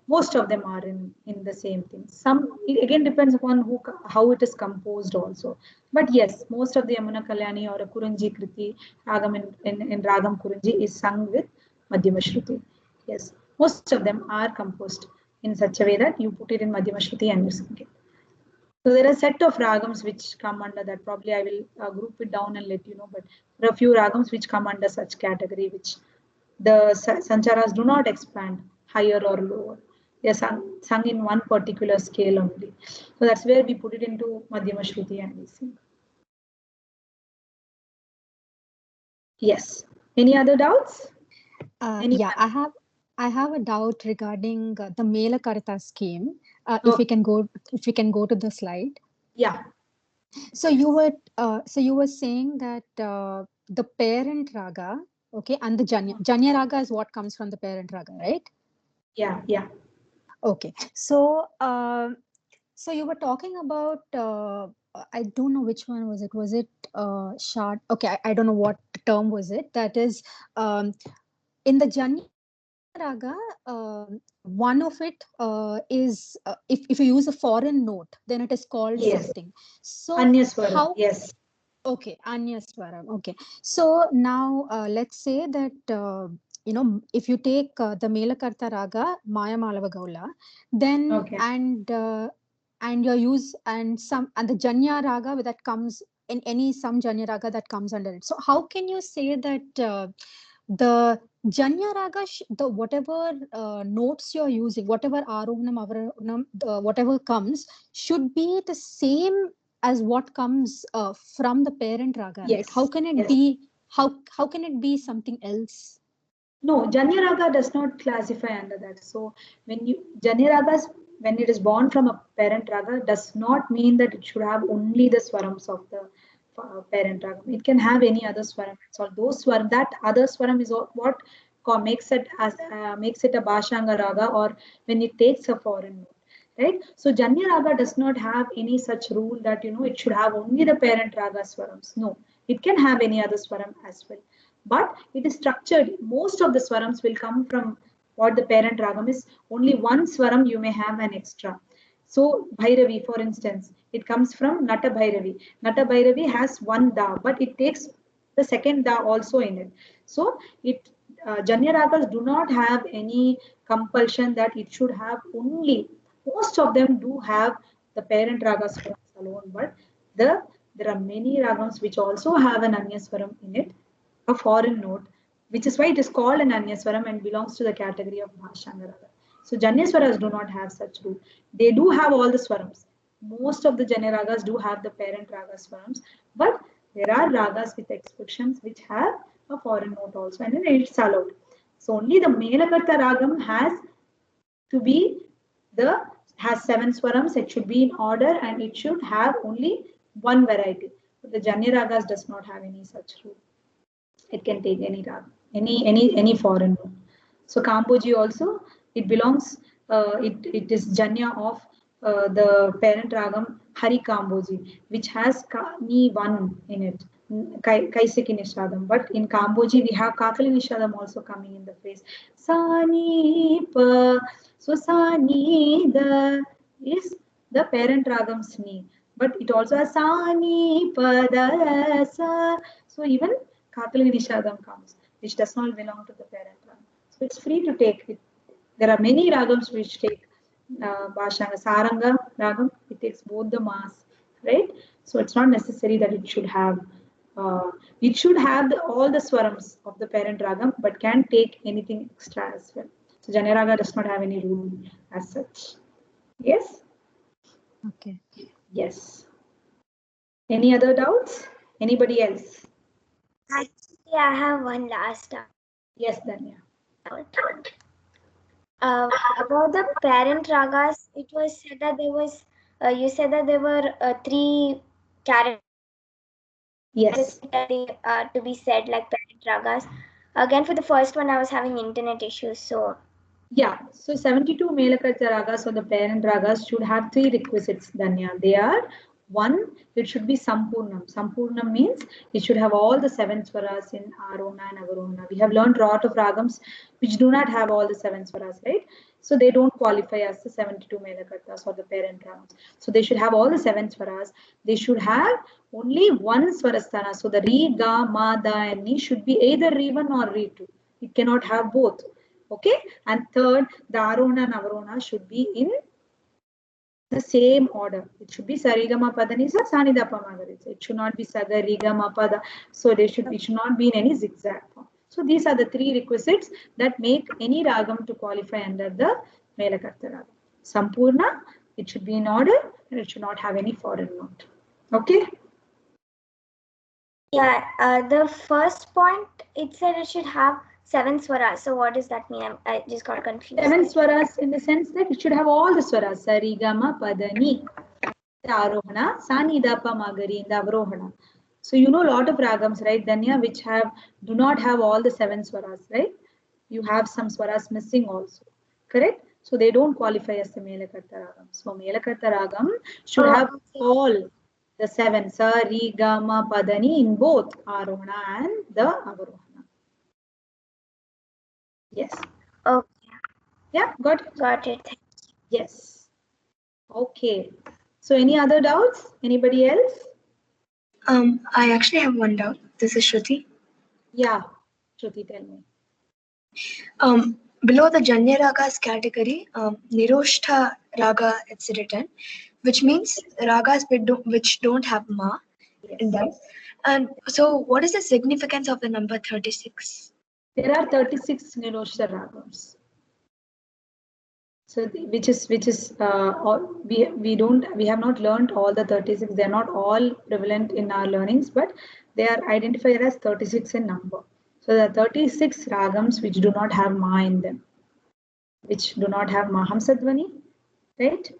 most of them are in the same thing. Some it again depends upon how it is composed also. But yes, most of the Yamuna Kalyani or a Kurunji Kriti Ragam in Ragam Kurunji is sung with Madhyama Shruti. Yes, most of them are composed in such a way that you put it in Madhyama Shruti and you sing it. So there are a set of ragams which come under that. Probably I will group it down and let you know. But there are a few ragams which come under such category, which the sancharas do not expand higher or lower. They are sung in one particular scale only. So that's where we put it into Madhyama Shruti and we sing. Yes. Any other doubts? Yeah, I have a doubt regarding the Mela Karta scheme. If we can go to the slide. Yeah. So you were saying that the parent raga, okay, and the Janya raga is what comes from the parent raga, right? Yeah, yeah. Okay. So so you were talking about I don't know which one was it. Was it shard? Okay, I don't know what term was it. That is in the Janya raga, one of it is if you use a foreign note, then it is called something. So Anyaswaram, yes. Okay, Anyaswaram. Okay. So now let's say that if you take the Melakarta raga Maya Malava Gaula, then and your use and the Janya raga that comes in some Janya raga that comes under it. So how can you say that the Janya Raga, the whatever notes you're using, whatever Arohanam, Avarohanam, whatever comes, should be the same as what comes from the parent raga, right? Yes. How can it Yes. be? How can it be something else? No, Janya Raga does not classify under that. So when you Janya Ragas, when it is born from a parent raga, does not mean that it should have only the swarams of the parent raga. It can have any other swaram. So those swaram, that other swaram is what makes it as makes it a Bhashanga raga, or when it takes a foreign note. Right? So Janya Raga does not have any such rule that it should have only the parent raga swarams. No, it can have any other swaram as well. But it is structured. Most of the swarams will come from what the parent ragam is. Only one swaram you may have an extra. So Bhairavi, for instance, it comes from Nata Bhairavi. Nata Bhairavi has one da, but it takes the second da also in it. So it Janya ragas do not have any compulsion that it should have only. Most of them do have the parent ragas alone, but there are many ragams which also have an Anyaswaram in it, a foreign note, which is why it is called an Anyaswaram and belongs to the category of Bhashanga raga. So Janyaswaras do not have such rule. They do have all the swarams. Most of the Janya ragas do have the parent raga swarams, but there are ragas with exceptions which have a foreign note also, and then it's allowed. So only the Melakarta ragam has to be the has 7 swarams. It should be in order and it should have only one variety. But the Janya ragas does not have any such rule. It can take any rag, any foreign one. So Kamboji also, it belongs, it is Janya of the parent ragam Hari Kamboji, which has Ni one in it, Kaisiki Nishadam. But in Kamboji, we have Kakali Nishadam also coming in the phrase. Sani pa, so Sani the is the parent ragam's Ni. But it also has Sani pa da sa. So even Kakali Nishadam comes, which does not belong to the parent ragam. So it's free to take it. There are many ragams which take Bhashanga. Saranga ragam, it takes both the mass, right? So it's not necessary that uh, it should have all the swarams of the parent ragam, but can take anything extra as well. So Janya Raga does not have any rule as such. Yes? Okay. Yes. Any other doubts? Anybody else? Actually, I have one last doubt. Yes, Danya. About the parent ragas, it was said that there was, you said that there were 3 characters Yes. that they to be said like parent ragas. Again, for the first one, I was having internet issues, so. Yeah, so 72 Melakarta ragas or the parent ragas should have 3 requisites, Danya. They are one, it should be Sampurnam. Sampurnam means it should have all the 7 swaras in Arona and Avarona. We have learned lot of ragams which do not have all the 7 swaras, right? So they don't qualify as the 72 Melakartas or the parent ragams. So they should have all the 7 swaras. They should have only one swarasthana. So the Re, Ga, Ma, Da and Ni should be either Re1 or Re2. It cannot have both. Okay, and third, the Arona and Avarona should be in the same order. It should be Sarigama Padanisa, Sanidapa Magaritsa. It should not be Sagarigama Pada. So it should not be in any zigzag form. So these are the 3 requisites that make any ragam to qualify under the Melakarta ragam. Sampurna, it should be in order and it should not have any foreign note. Okay? Yeah, the first point, it said it should have 7 swaras. So what does that mean? I just got confused. 7 swaras in the sense that it should have all the swaras. Sarigama Padani. The Arohana, Sanidapa Magari in the Avrohana. So you know a lot of ragams, right, Danya, which do not have all the 7 swaras, right? You have some swaras missing also. Correct? So they don't qualify as the Melakarta ragam. So Melakarta ragam should have all the 7 Sa, Ri, Ga, Ma, Padani in both Arohana and the Avarohana. Yes. Okay. Yeah, got it? Got it. Yes. Okay. So any other doubts? Anybody else? I actually have one doubt. This is Shruti. Yeah, Shruti, tell me. Below the Janya Ragas category, Niroshtha Raga it's written, which means ragas which don't have Ma in them. And so, what is the significance of the number 36? There are 36 Niroshta ragams. So which is we have not learned all the 36. They are not all prevalent in our learnings, but they are identified as 36 in number. So there are 36 ragams which do not have ma in them, which do not have Mahamsadvani, right?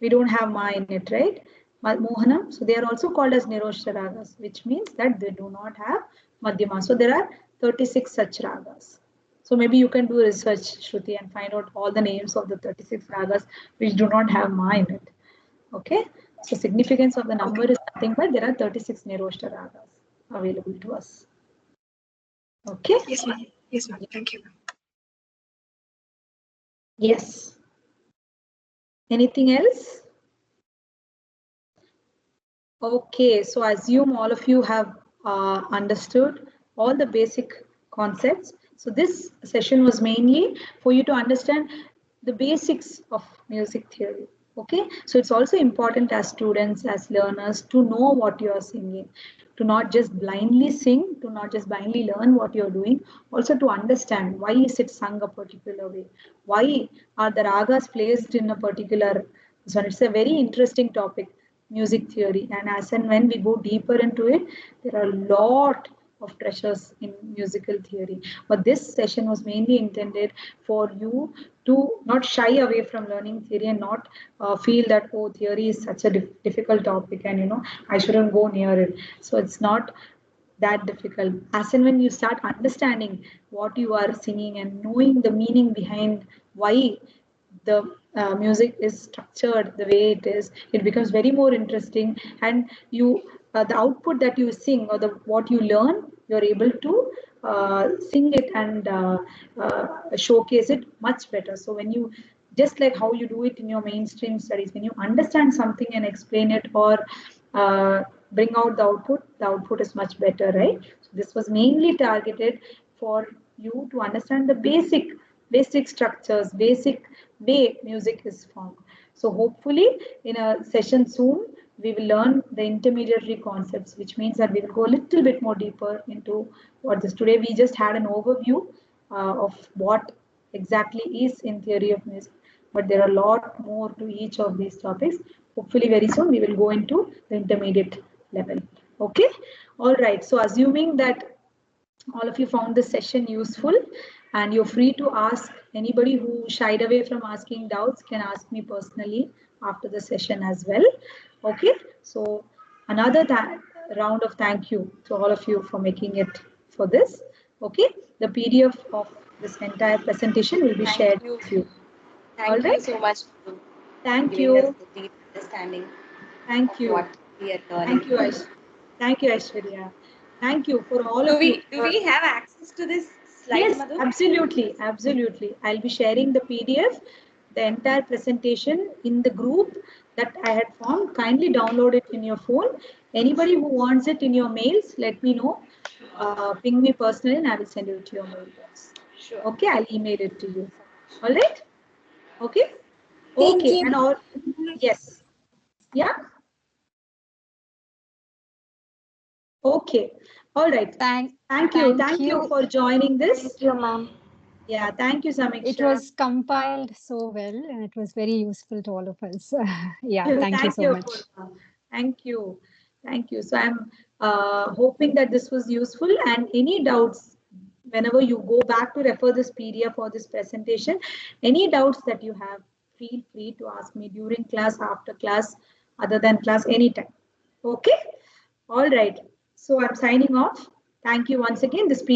We don't have ma in it, right? Mohanam. So they are also called as Niroshta ragas, which means that they do not have Madhyama. So there are 36 such ragas. So maybe you can do research, Shruti, and find out all the names of the 36 ragas which do not have ma in it. Okay. So significance of the number is nothing but there are 36 Niroshta ragas available to us. Okay. Yes, ma'am. Yes, ma'am. Thank you. Yes. Anything else? Okay, so I assume all of you have understood all the basic concepts. So this session was mainly for you to understand the basics of music theory. Okay, so it's also important as students, as learners, to know what you are singing, to not just blindly sing, to not just blindly learn what you're doing, also to understand why is it sung a particular way, why are the ragas placed in a particular. So it's a very interesting topic, music theory, and as and when we go deeper into it, there are a lot of treasures in musical theory. But this session was mainly intended for you to not shy away from learning theory and not feel that, oh, theory is such a difficult topic and I shouldn't go near it. So it's not that difficult. As and when you start understanding what you are singing and knowing the meaning behind why the music is structured the way it is, it becomes very more interesting, and you the output that you sing or the what you learn, you're able to sing it and showcase it much better. So when you, just like how you do it in your mainstream studies, when you understand something and explain it or bring out the output is much better, right? So this was mainly targeted for you to understand the basic structures, basic way music is formed. So hopefully in a session soon, we will learn the intermediary concepts, which means that we will go a little bit more deeper into what this. Today we just had an overview of what exactly is in theory of music, but there are a lot more to each of these topics. Hopefully very soon we will go into the intermediate level. Okay. All right. So assuming that all of you found this session useful and you're free to ask, anybody who shied away from asking doubts can ask me personally after the session as well. Okay, so another round of thank you to all of you for making it for this. Okay, the PDF of this entire presentation will be shared with you. Thank you so much for Thank giving us you. the deep understanding Thank of you. what we are learning. Thank you, Aishwarya. Thank you for all Do of you. do we have access to this slide, Yes, Madhu? absolutely. I'll be sharing the PDF, the entire presentation in the group that I had formed. Kindly download it in your phone. Anybody who wants it in your mails, let me know. Ping me personally and I will send it to your mailbox. Sure. Okay, I'll email it to you. All right? Okay? Thank Okay, you. and all, yes. Yeah? Okay. All right. Thank you for joining this. Thank you, ma'am. Yeah, thank you, Samiksha. It was compiled so well and it was very useful to all of us. Yeah, thank you so much. Purna. Thank you. Thank you. So I'm hoping that this was useful, and any doubts, whenever you go back to refer this PDF or this presentation, any doubts that you have, feel free to ask me during class, after class, other than class, anytime. Okay? All right. So I'm signing off. Thank you once again. This